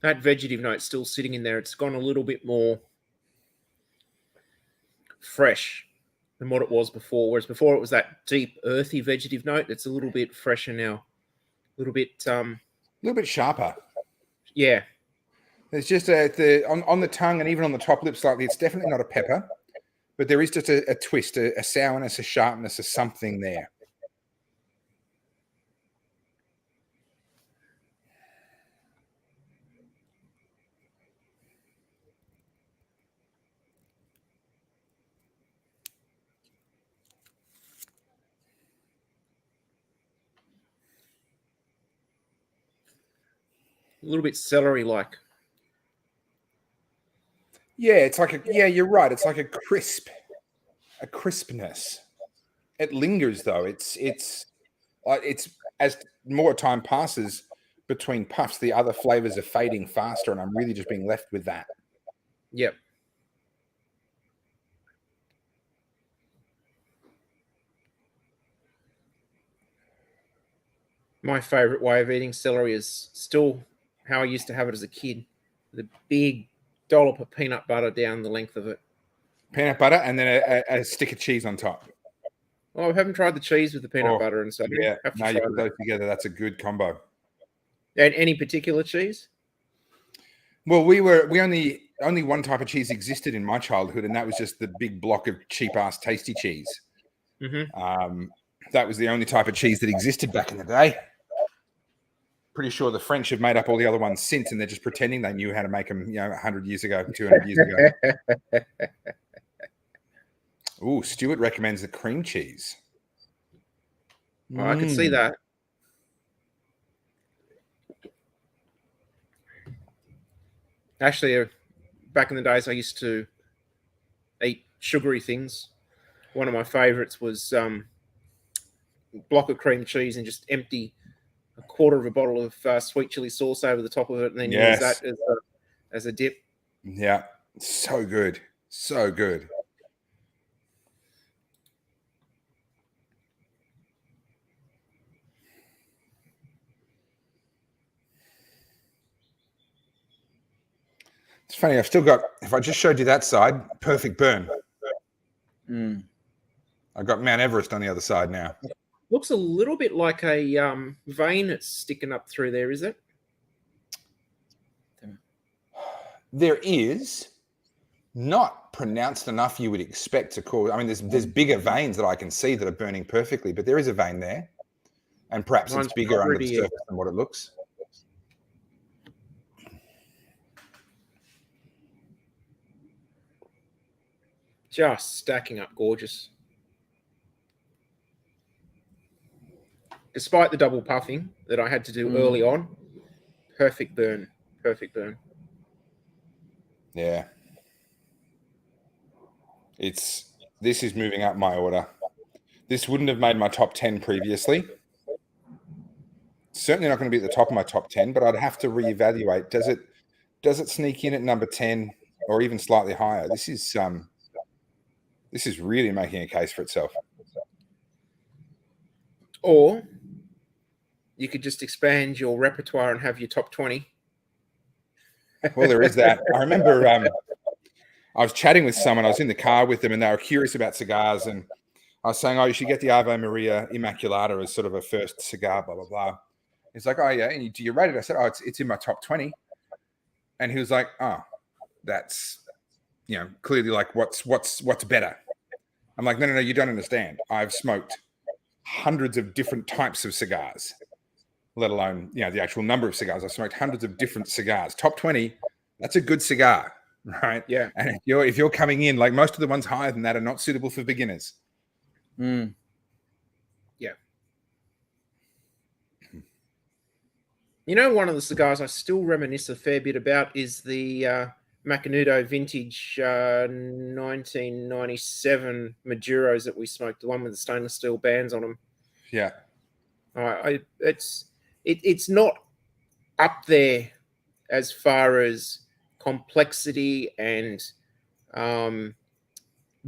That vegetative note's still sitting in there. It's gone a little bit more fresh than what it was before. Whereas before it was that deep, earthy vegetative note. It's a little bit fresher now. A little bit sharper. Yeah. There's just on the tongue and even on the top lip slightly. It's definitely not a pepper, but there is just a twist, a sourness, a sharpness, a something there. A little bit celery-like. Yeah, it's like you're right. It's like a crispness. It lingers though. It's as more time passes between puffs, the other flavors are fading faster, and I'm really just being left with that. Yep. My favorite way of eating celery is still how I used to have it as a kid. The big dollop of peanut butter down the length of it. Peanut butter and then a stick of cheese on top. Oh, I haven't tried the cheese with the peanut butter and so. Yeah, no, you put those together. That's a good combo. And any particular cheese? Well, only one type of cheese existed in my childhood, and that was just the big block of cheap ass tasty cheese. Mm-hmm. That was the only type of cheese that existed back in the day. Pretty sure the French have made up all the other ones since, and they're just pretending they knew how to make them, 100 years ago, 200 years ago. Ooh, Stuart recommends the cream cheese. Oh, I can see that. Actually, back in the days, I used to eat sugary things. One of my favorites was block of cream cheese and just empty a quarter of a bottle of sweet chili sauce over the top of it, and then use that as a dip. Yeah, so good. So good. It's funny, I've still got, if I just showed you that side, perfect burn. I've got Mount Everest on the other side now. Looks a little bit like a vein that's sticking up through there, is it? There is, not pronounced enough you would expect to cause. I mean, there's bigger veins that I can see that are burning perfectly, but there is a vein there, and perhaps Mine's it's bigger under the pretty- surface than what it looks. Just stacking up gorgeous. Despite the double puffing that I had to do early on, perfect burn. Perfect burn. Yeah. This is moving up my order. This wouldn't have made my top 10 previously. Certainly not going to be at the top of my top 10, but I'd have to reevaluate. Does it sneak in at number 10 or even slightly higher? This is really making a case for itself. Or you could just expand your repertoire and have your top 20. Well, there is that. I remember I was chatting with someone. I was in the car with them, and they were curious about cigars. And I was saying, "Oh, you should get the Ave Maria Immaculata as sort of a first cigar." Blah blah blah. He's like, "Oh yeah, and do you rate it?" I said, "Oh, it's in my top 20." And he was like, "Oh, that's clearly like what's better." I'm like, "No, you don't understand. I've smoked hundreds of different types of cigars, let alone the actual number of cigars. I've smoked hundreds of different cigars. Top 20, that's a good cigar, right? Yeah. And if you're coming in, like most of the ones higher than that are not suitable for beginners." Yeah. One of the cigars I still reminisce a fair bit about is the Macanudo vintage 1997 Maduros that we smoked, the one with the stainless steel bands on them. Yeah. It's not up there as far as complexity and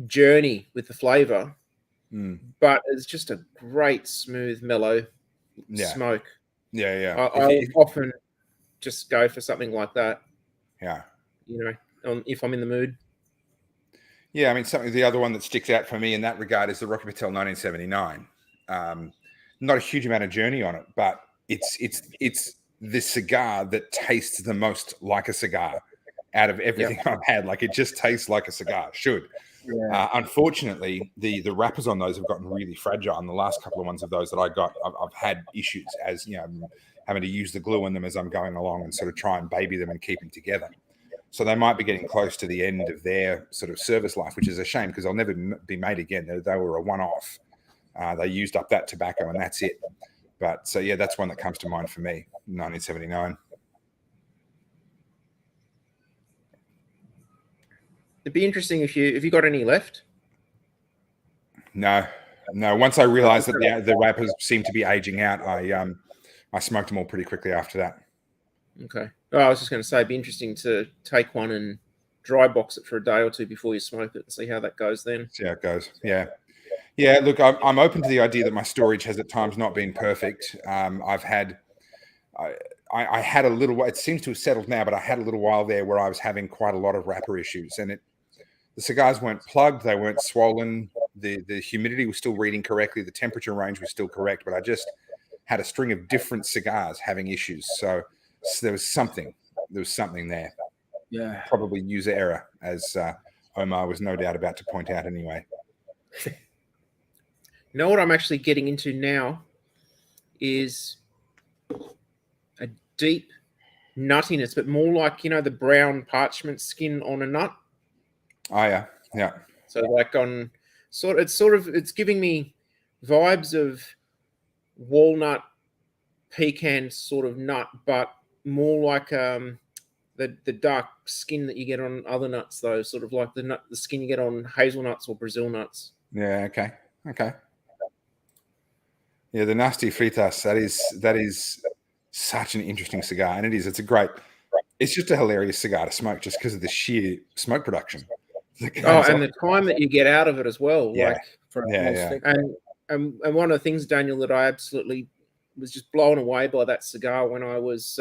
journey with the flavor, but it's just a great, smooth, mellow smoke. Yeah. I often just go for something like that. Yeah. If I'm in the mood. Yeah, I mean, the other one that sticks out for me in that regard is the Rocky Patel 1979. Not a huge amount of journey on it, but it's the cigar that tastes the most like a cigar out of everything I've had. Like, it just tastes like a cigar should. Yeah. Unfortunately, the wrappers on those have gotten really fragile. And the last couple of ones of those that I got, I've had issues as having to use the glue in them as I'm going along and sort of try and baby them and keep them together. So they might be getting close to the end of their sort of service life, which is a shame because they'll never be made again. They were a one-off. They used up that tobacco and that's it. But so yeah, that's one that comes to mind for me. 1979. It'd be interesting if you got any left. No. Once I realized that the wrappers seemed to be aging out, I smoked them all pretty quickly after that. Okay. Oh, I was just going to say, it'd be interesting to take one and dry box it for a day or two before you smoke it and see how that goes then. See how it goes. Yeah. Look, I'm open to the idea that my storage has at times not been perfect. I had a little. It seems to have settled now, but I had a little while there where I was having quite a lot of wrapper issues, and the cigars weren't plugged, they weren't swollen, the humidity was still reading correctly, the temperature range was still correct, but I just had a string of different cigars having issues. So there was something there. Yeah, probably user error, as Omar was no doubt about to point out anyway. You know what I'm actually getting into now is a deep nuttiness, but more like the brown parchment skin on a nut. Oh yeah. So like it's giving me vibes of walnut, pecan sort of nut, but more like the dark skin that you get on other nuts, though, sort of like the skin you get on hazelnuts or Brazil nuts. Yeah. Okay. Yeah, the Nasty Fritas. That is such an interesting cigar, and it's it's just a hilarious cigar to smoke just because of the sheer smoke production. And the time that you get out of it as well. Yeah. And one of the things, Daniel, that I absolutely was just blown away by that cigar when I was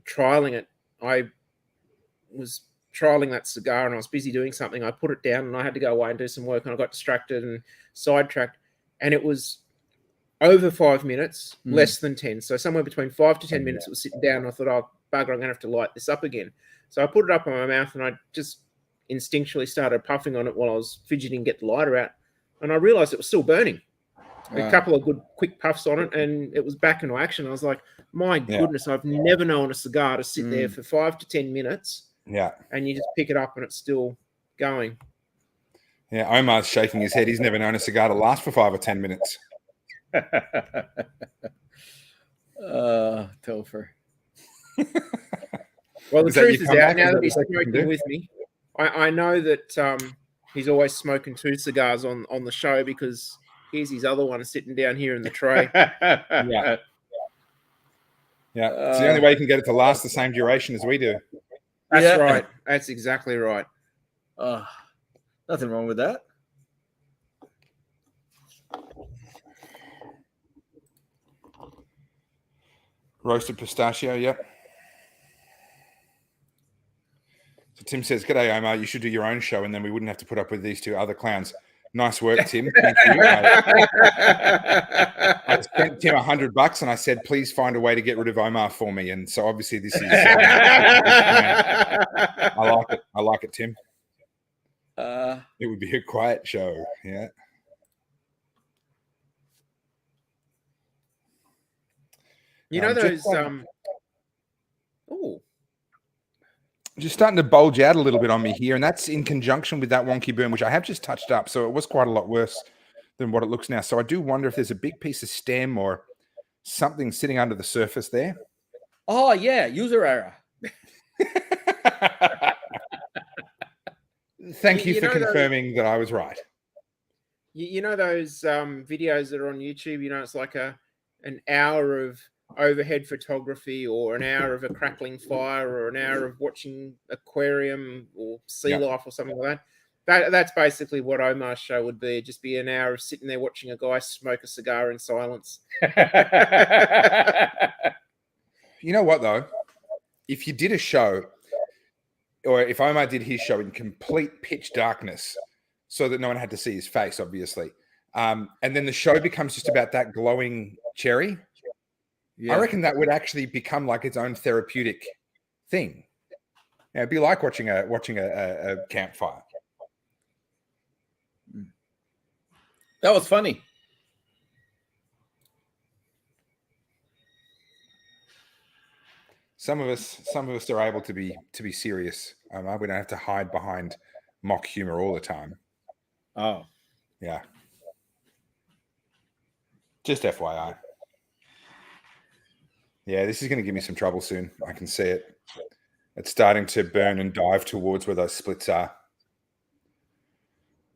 trialing it. I was trialing that cigar and I was busy doing something. I put it down and I had to go away and do some work, and I got distracted and sidetracked. And it was over 5 minutes, less than 10. So somewhere between 5 to 10 minutes, it was sitting down. And I thought, oh, bugger, I'm going to have to light this up again. So I put it up in my mouth and I just instinctually started puffing on it while I was fidgeting to get the lighter out, and I realized it was still burning. A couple of good quick puffs on it, and it was back into action. I was like, my goodness, I've never known a cigar to sit there for 5 to 10 minutes. Yeah. And you just pick it up and it's still going. Yeah, Omar's shaking his head. He's never known a cigar to last for 5 or 10 minutes. Topher. Well, the truth is out now that he's smoking with me. I know that he's always smoking 2 cigars on the show, because here's his other one sitting down here in the tray. Yeah. It's the only way you can get it to last the same duration as we do. That's right. That's exactly right. Nothing wrong with that. Roasted pistachio, yep. So Tim says, "G'day, Omar. You should do your own show, and then we wouldn't have to put up with these 2 other clowns." Nice work, Tim. Thank you. I spent Tim $100, and I said, "Please find a way to get rid of Omar for me." And so obviously this is. I like it. I like it, Tim. It would be a quiet show. Yeah. You know those. Just starting to bulge out a little bit on me here, and that's in conjunction with that wonky burn, which I have just touched up. So it was quite a lot worse than what it looks now. So I do wonder if there's a big piece of stem or something sitting under the surface there. Oh, yeah. User error. Thank you for confirming that I was right. You know those videos that are on YouTube? You know, it's like an hour of overhead photography, or an hour of a crackling fire, or an hour of watching aquarium or sea life or something like that. That's basically what Omar's show would be. It'd just be an hour of sitting there watching a guy smoke a cigar in silence. You know what, though? If you did a show, or if Omar did his show in complete pitch darkness so that no one had to see his face, obviously, and then the show becomes just about that glowing cherry, I reckon that would actually become like its own therapeutic thing. Yeah, it'd be like watching a campfire. That was funny. Some of us are able to be serious. We don't have to hide behind mock humor all the time. Oh, yeah. Just FYI. Yeah, this is going to give me some trouble soon. I can see it. It's starting to burn and dive towards where those splits are.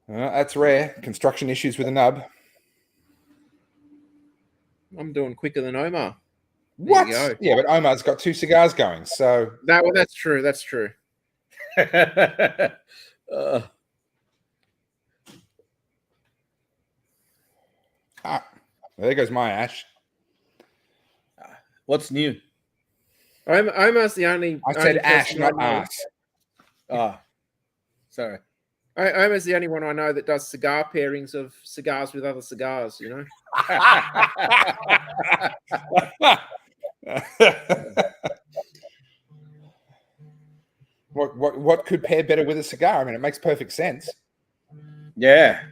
That's rare. Construction issues with a nub. I'm doing quicker than Omar. What? Yeah, but Omar's got 2 cigars going, so that's true. That's true. There goes my ash. What's new? Omar's the only. I said ash, not ass. Sorry. Omar's the only one I know that does cigar pairings of cigars with other cigars. You know. What could pair better with a cigar? I mean, it makes perfect sense. Yeah.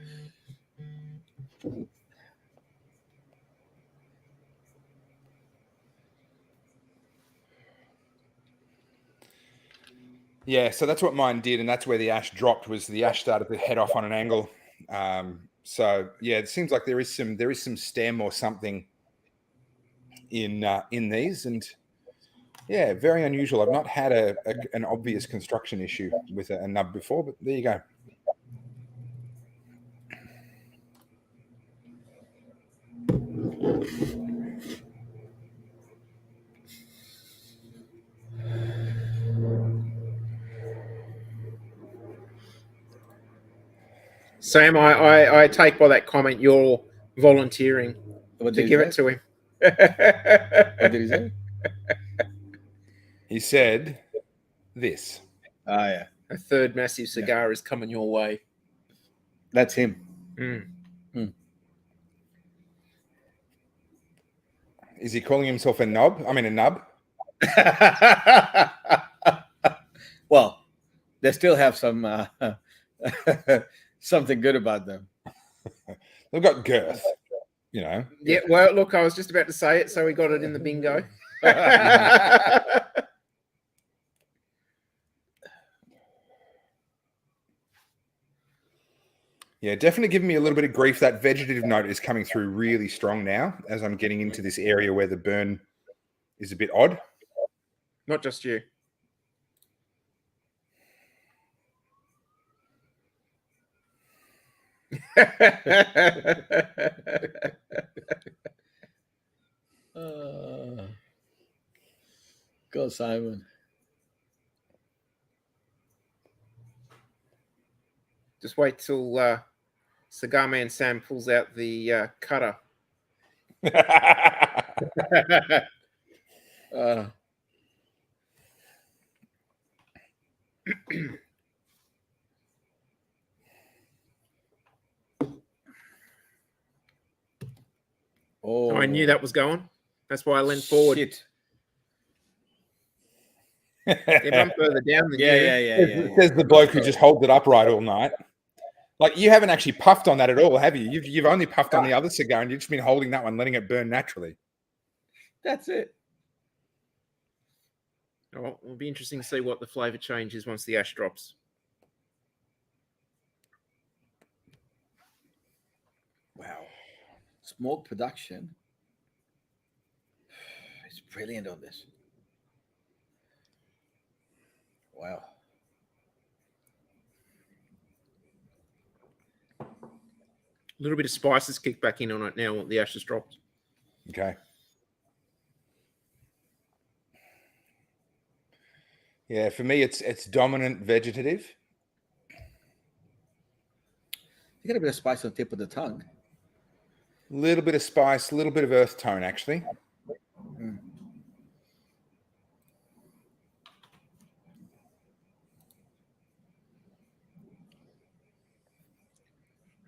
Yeah, so that's what mine did, and that's where the ash dropped. Was the ash started to head off on an angle. So yeah, it seems like there is some stem or something in these, and yeah, very unusual. I've not had an obvious construction issue with a nub before, but there you go. Sam, I take by that comment you're volunteering to give it to him. What did he say? He said this. Ah, yeah. A third massive cigar is coming your way. That's him. Is he calling himself a knob? I mean, a nub? Well, they still have some something good about them. They've got girth, you know. Yeah, well, look, I was just about to say it, so we got it in the bingo. Yeah, definitely giving me a little bit of grief. That vegetative note is coming through really strong now as I'm getting into this area where the burn is a bit odd. Not just you. Go, Simon. Just wait till Cigar Man Sam pulls out the cutter. Oh, I knew that was going. That's why I leaned forward. Shit. If I'm further down than you. Yeah. Says the bloke who just holds it upright all night. Like, you haven't actually puffed on that at all, have you? You've only puffed on the other cigar, and you've just been holding that one, letting it burn naturally. That's it. Oh, it'll be interesting to see what the flavour change is once the ash drops. Wow. Smoke production. It's brilliant on this. Wow. A little bit of spices kick back in on it now when the ash has dropped. Okay. Yeah, for me, it's dominant vegetative. You got a bit of spice on the tip of the tongue. A little bit of spice, a little bit of earth tone, actually. Mm.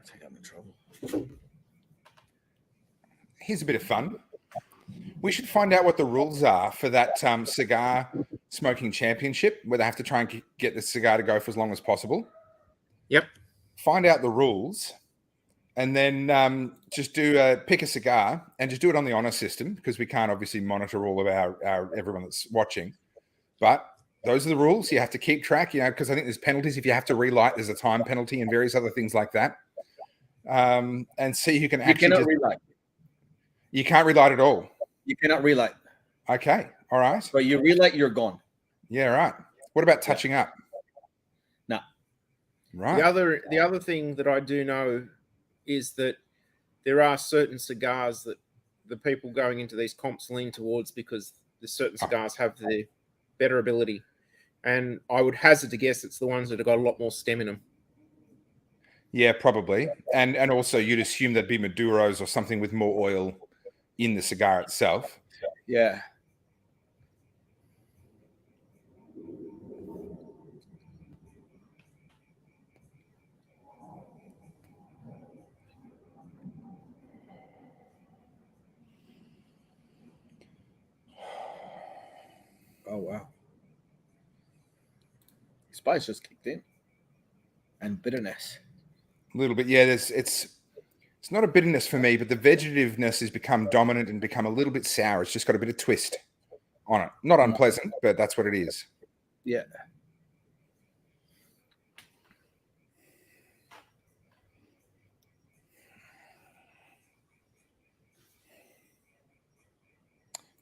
I think I'm in trouble. Here's a bit of fun. We should find out what the rules are for that cigar smoking championship, where they have to try and get the cigar to go for as long as possible. Yep. Find out the rules, and then just pick a cigar and just do it on the honor system, because we can't obviously monitor all of our everyone that's watching. But those are the rules. You have to keep track, because I think there's penalties if you have to relight. There's a time penalty and various other things like that. And see who can actually. You cannot relight. You can't relight at all. You cannot relight. Okay. All right. So you relight, you're gone. Yeah. Right. What about touching up? No. Right. The other thing that I do know is that there are certain cigars that the people going into these comps lean towards, because the certain cigars have the better ability. And I would hazard to guess it's the ones that have got a lot more stem in them. Yeah, probably. And also you'd assume there'd be Maduros or something with more oil in the cigar itself. Yeah. Oh, wow. Spice just kicked in. And bitterness. A little bit. Yeah, it's not a bitterness for me, but the vegetativeness has become dominant and become a little bit sour. It's just got a bit of twist on it. Not unpleasant, but that's what it is. Yeah.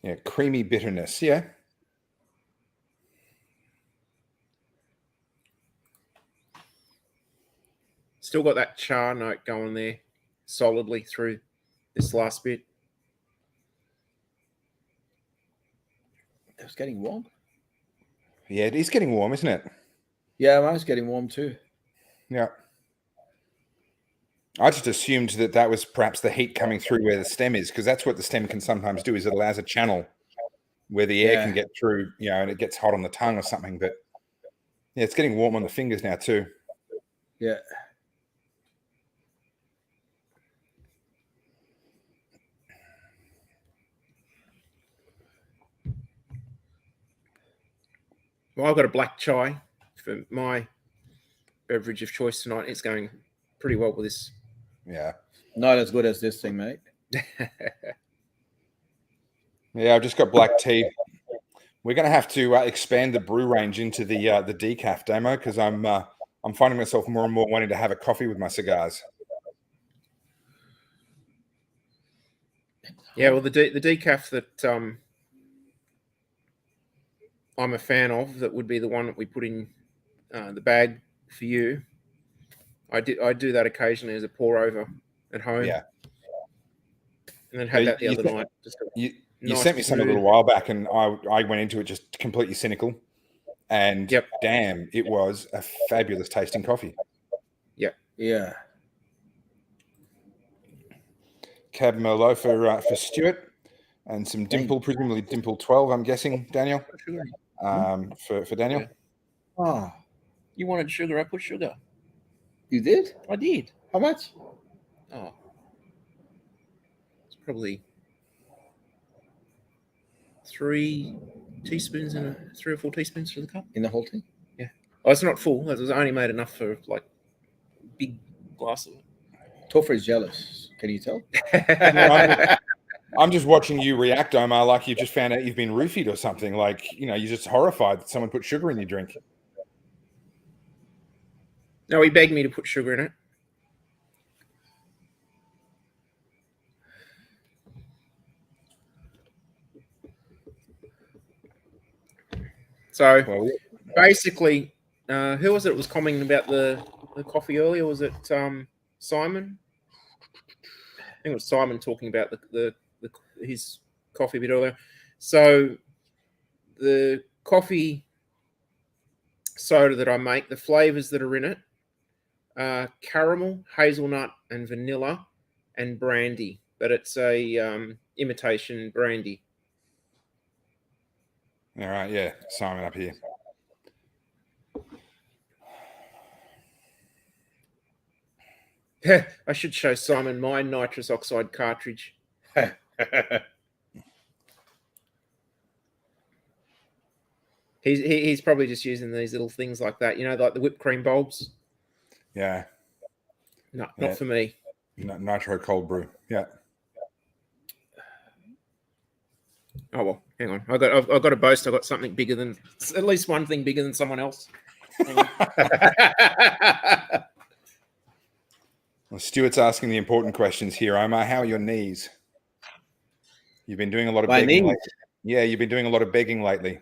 Yeah, creamy bitterness. Yeah. Still got that char note going there solidly through this last bit. It was getting warm. Yeah, it is getting warm, isn't it? Yeah, mine's getting warm too. Yeah. I just assumed that was perhaps the heat coming through where the stem is, because that's what the stem can sometimes do, is it allows a channel where the air can get through, and it gets hot on the tongue or something. But yeah, it's getting warm on the fingers now too. Yeah. Well, I've got a black chai for my beverage of choice tonight. It's going pretty well with this. Yeah. Not as good as this thing, mate. Yeah, I've just got black tea. We're going to have to expand the brew range into the decaf demo, because I'm finding myself more and more wanting to have a coffee with my cigars. Yeah, well, the decaf that I'm a fan of, that would be the one that we put in the bag for you. I do that occasionally as a pour over at home. Yeah. And then had Yeah, that the other night. Just You nice sent me some a little while back, and I went into it just completely cynical. And Yep. damn, it was a fabulous tasting coffee. Yeah. Cab Merlot for Stuart, and some Dimple, presumably Dimple 12, I'm guessing, Daniel. For Daniel. Yeah. Oh, You wanted sugar, I put sugar. you did? I did. How much? Oh. It's probably 3 teaspoons and 3 or 4 teaspoons for the cup. In the whole thing? Oh, it's not full. It was only made enough for like a big glass of it. Topher is jealous. Can you tell? I'm just watching you react, Omar, like you just found out you've been roofied or something. Like, you're just horrified that someone put sugar in your drink. No, he begged me to put sugar in it. So basically, who was it that was commenting about the coffee earlier? Was it Simon? I think it was Simon talking about his coffee a bit earlier. So the coffee soda that I make, the flavors that are in it are caramel, hazelnut, and vanilla, and brandy. But it's a imitation brandy. All right, yeah, Simon up here. I should show Simon my nitrous oxide cartridge. He's probably just using these little things like that, like the whipped cream bulbs. Yeah. No, not for me. Nitro cold brew. Yeah. Oh well, hang on. I've got to boast. I've got something bigger than, at least one thing bigger than someone else. Well, Stuart's asking the important questions here, Omar. How are your knees? You've been doing a lot of begging lately. Yeah, you've been doing a lot of begging lately.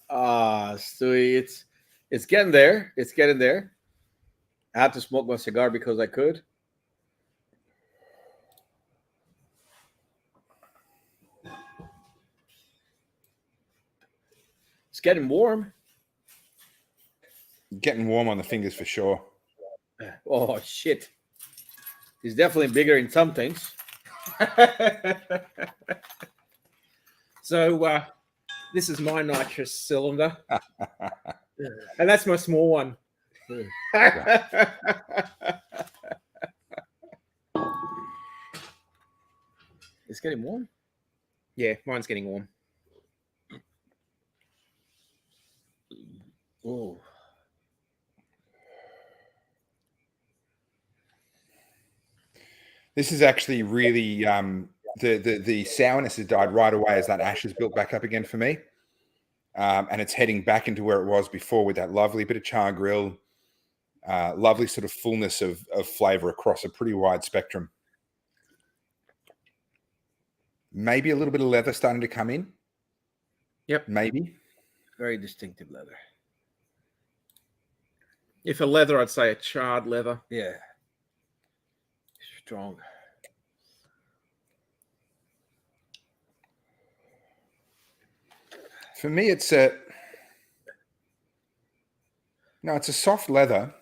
Stewie, it's getting there. It's getting there. I had to smoke my cigar because I could. It's getting warm. Getting warm on the fingers for sure. Oh, shit. It's definitely bigger in some things. So this is my nitrous cylinder. And that's my small one. It's getting warm? Yeah, mine's getting warm. Oh. This is actually really the sourness has died right away as that ash has built back up again for me, and it's heading back into where it was before with that lovely bit of char grill, lovely sort of fullness of flavor across a pretty wide spectrum. Maybe a little bit of leather starting to come in. Yep, maybe. Very distinctive leather. If a leather, I'd say a charred leather. Yeah. Strong. For me, it's a soft leather.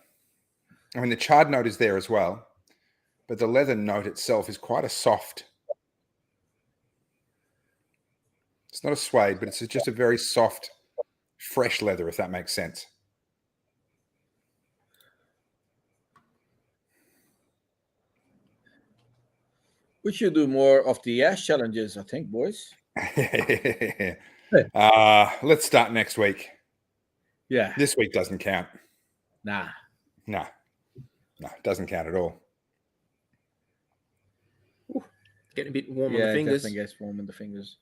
I mean, the charred note is there as well, but the leather note itself is quite a soft. It's not a suede, but it's just a very soft, fresh leather, if that makes sense. We should do more of the ash challenges, I think, boys. Let's start next week. Yeah. This week doesn't count. Nah. No, doesn't count at all. Ooh, getting a bit warm on Yeah, the it fingers. definitely gets warm in the fingers.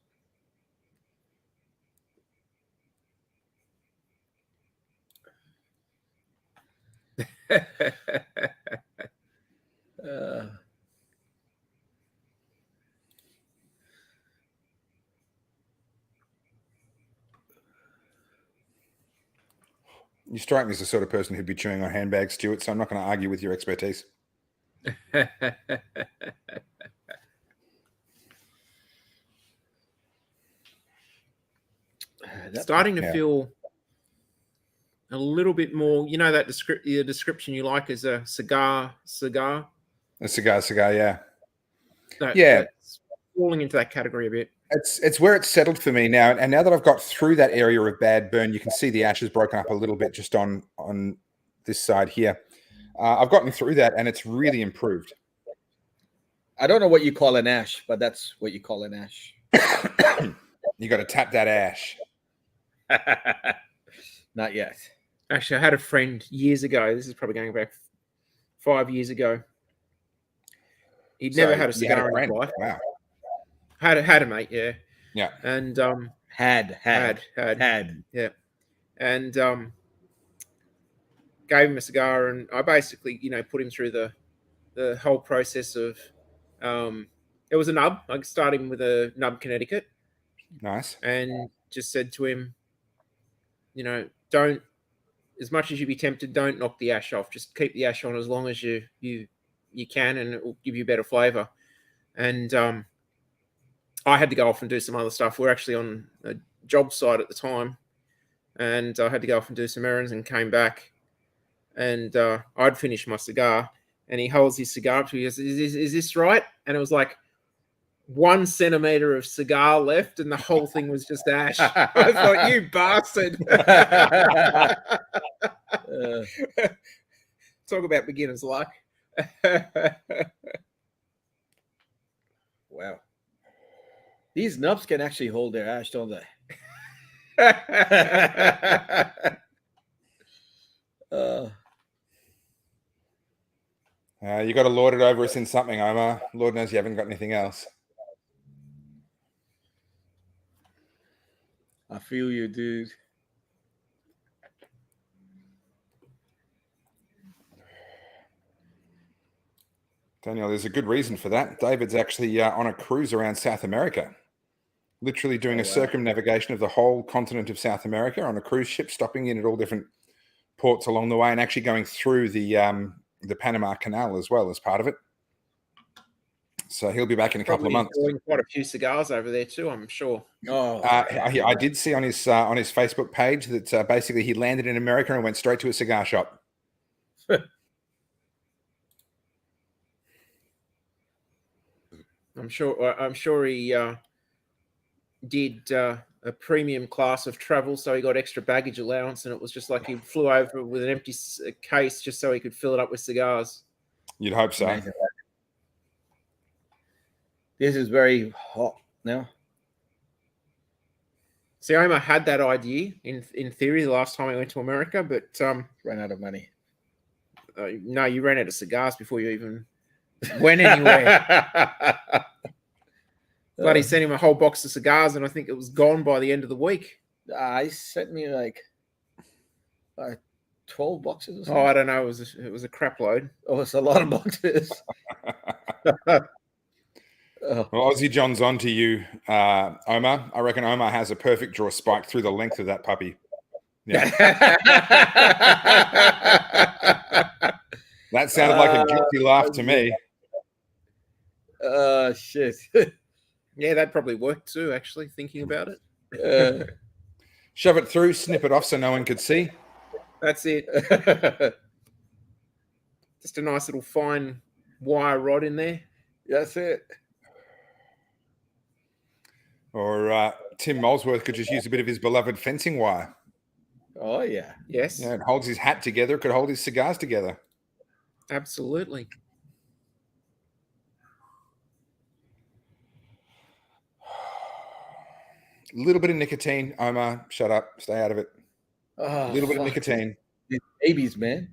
You strike me as the sort of person who'd be chewing on handbags, Stuart, so I'm not going to argue with your expertise. Starting to feel a little bit more, you know, that the description you like is a cigar. A cigar, yeah. That's falling into that category a bit. It's where it's settled for me now, and now that I've got through that area of bad burn, you can see the ash has broken up a little bit just on this side here. I've gotten through that, and it's really improved. I don't know what you call an ash, but that's what you call an ash. You got to tap that ash. Not yet. Actually, I had a friend years ago. This is probably going back 5 years ago. He'd never had a cigar in his life. Wow. Had a mate, yeah. Yeah. And had. Yeah. And gave him a cigar, and I basically, you know, put him through the whole process of it was a nub. I started him with a nub Connecticut. Nice. And just said to him, you know, don't, as much as you be tempted, don't knock the ash off. Just keep the ash on as long as you can, and it will give you better flavor. And I had to go off and do some other stuff. We're actually on a job site at the time, and I had to go off and do some errands and came back, and I'd finished my cigar, and he holds his cigar up to me. He goes, is this right? And it was like 1 centimeter of cigar left, and the whole thing was just ash. I thought, you bastard. Talk about beginner's luck. Wow. These nubs can actually hold their ash, don't they? You got to lord it over us in something, Omar. Lord knows you haven't got anything else. I feel you, dude. Daniel, there's a good reason for that. David's actually on a cruise around South America, literally doing a circumnavigation of the whole continent of South America on a cruise ship, stopping in at all different ports along the way, and actually going through the Panama Canal as well as part of it. So he'll be back in a couple of months. Enjoying quite a few cigars over there too, I'm sure. I did see on his Facebook page that basically he landed in America and went straight to a cigar shop. I'm sure he did a premium class of travel, so he got extra baggage allowance, and it was just like he flew over with an empty case just so he could fill it up with cigars. You'd hope so. Amazing. This is very hot now. See, Omar had that idea in theory the last time I went to America, but Ran out of money. No, you ran out of cigars before you even went anywhere. But he sent him a whole box of cigars, and I think it was gone by the end of the week. He sent me like 12 boxes or something. Oh, I don't know. It was a crap load. Oh, it's a lot of boxes. Well, Aussie John's on to you, Omar. I reckon Omar has a perfect draw spike through the length of that puppy. Yeah. That sounded like a guilty laugh to me. Shit. Yeah, that probably worked too, actually, thinking about it. Shove it through, snip it off so no one could see. That's it. Just a nice little fine wire rod in there. That's it. Or Tim Molesworth could just use a bit of his beloved fencing wire. Oh, yeah. Yes. Yeah, it holds his hat together. It could hold his cigars together. Absolutely. A little bit of nicotine. Omar, shut up. Stay out of it. Oh, A little bit of fuck. nicotine. These babies, man.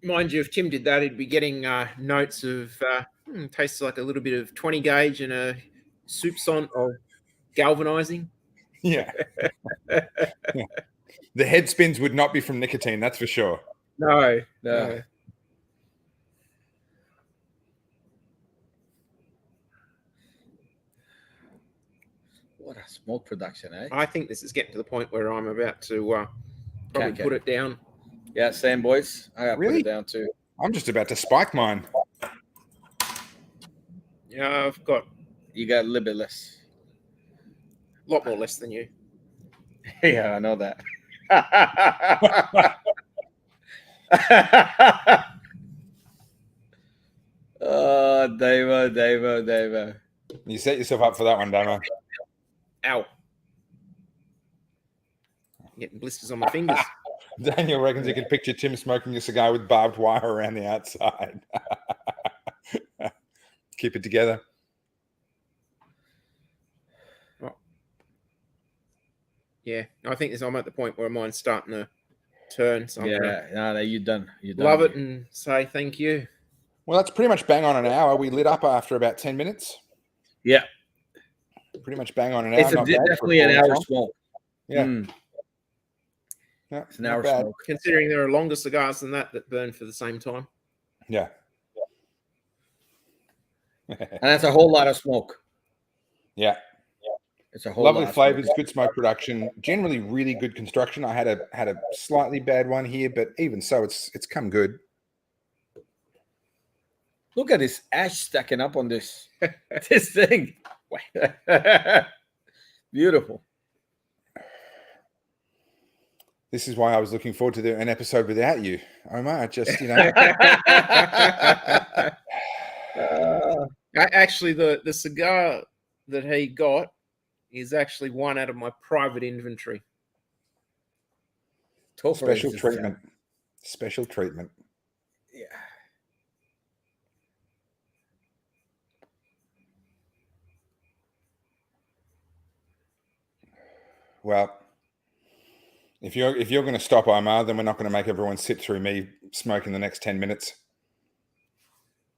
Mind you, if Tim did that, he'd be getting notes of tastes like a little bit of 20 gauge and a soupçon of galvanizing. Yeah. Yeah. The head spins would not be from nicotine, that's for sure. No. What a smoke production, eh? I think this is getting to the point where I'm about to probably Okay. put it down. Yeah, same, boys. I gotta Really? put it down too. I'm just about to spike mine. Yeah, I've got You got a little bit less. a lot more less than you. Yeah, I know that. Oh, Davo. You set yourself up for that one, Damo. Ow. Getting blisters on my fingers. Daniel reckons he can picture Tim smoking a cigar with barbed wire around the outside. Keep it together. Yeah, I think I'm at the point where mine's starting to turn. So I'm Yeah, no, you're done. You're done. love it and say thank you. Well, that's pretty much bang on an hour. We lit up after about 10 minutes. Yeah. Pretty much bang on an hour. It's Not bad for definitely a an full hour song. smoke. Yeah. Yeah, it's an not hour bad. smoke. Considering there are longer cigars than that burn for the same time. Yeah. And that's a whole lot of smoke. Yeah. It's a whole Lovely lot of flavors, smoke. good smoke production, generally really good construction. I had a slightly bad one here, but even so, it's come good. Look at this ash stacking up on this this thing. Beautiful. This is why I was looking forward to an episode without you, Omar. I just, you know. Actually, the cigar that he got is actually one out of my private inventory. Topher Special is treatment. Special treatment. Yeah. Well, if you're going to stop, Omar, then we're not going to make everyone sit through me smoking the next 10 minutes.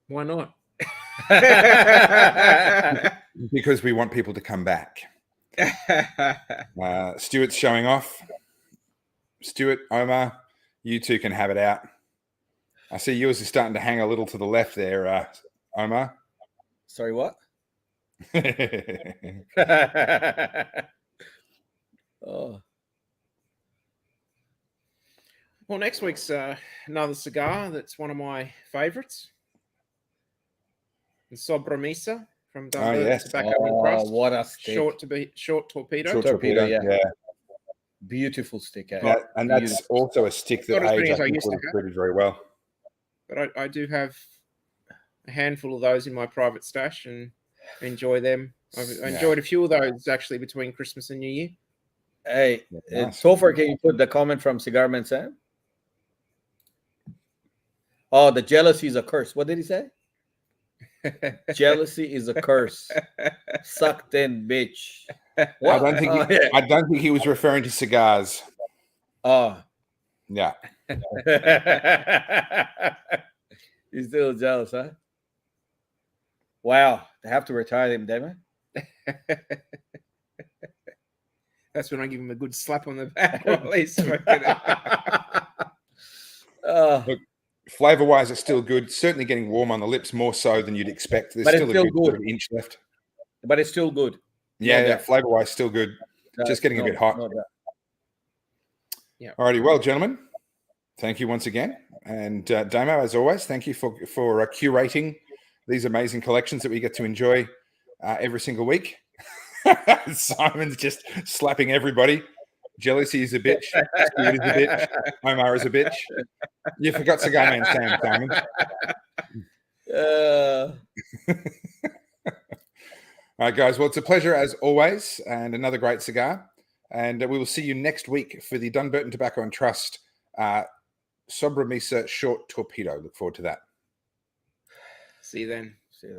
Why not? Because we want people to come back. Stuart's showing off. Stuart, Omar, you two can have it out. I see yours is starting to hang a little to the left there, Omar. Sorry, what? Oh. Well, next week's another cigar that's one of my favorites. The Sobremesa from Dunbarton yes. Tobacco and Crust. What a stick. Short torpedo. Short Torpedo, torpedo, yeah. yeah. Beautiful stick. Eh? Yeah, and that's Beautiful. also a stick that Not as many age, I as I think, used would to have have. treated very well. But I do have a handful of those in my private stash and enjoy them. I've enjoyed a few of those actually between Christmas and New Year. Hey, Nice. Topher, can you put the comment from Cigar Man Sam? Oh, the jealousy is a curse. What did he say? Jealousy is a curse. Sucked in, bitch. I don't think he was referring to cigars. Oh. Yeah. He's still jealous, huh? Wow. They have to retire him, Damon. That's when I give him a good slap on the back while he's smoking it. Look, flavor-wise, it's still good. Certainly getting warm on the lips, more so than you'd expect. There's But it's still a still good, good. sort of inch left. But it's still good. Yeah, No yeah. doubt. Flavor-wise, still good. Just getting a bit hot. No doubt. Yeah. Alrighty, well, gentlemen, thank you once again. And Damo, as always, thank you for curating these amazing collections that we get to enjoy every single week. Simon's just slapping everybody. Jealousy is a bitch. Stuart is a bitch. Omar is a bitch. You forgot Cigar Man Sam, Simon. All right, guys. Well, it's a pleasure as always, and another great cigar. And we will see you next week for the Dunbarton Tobacco and Trust Sobremesa Short Torpedo. Look forward to that. See you then. See you then.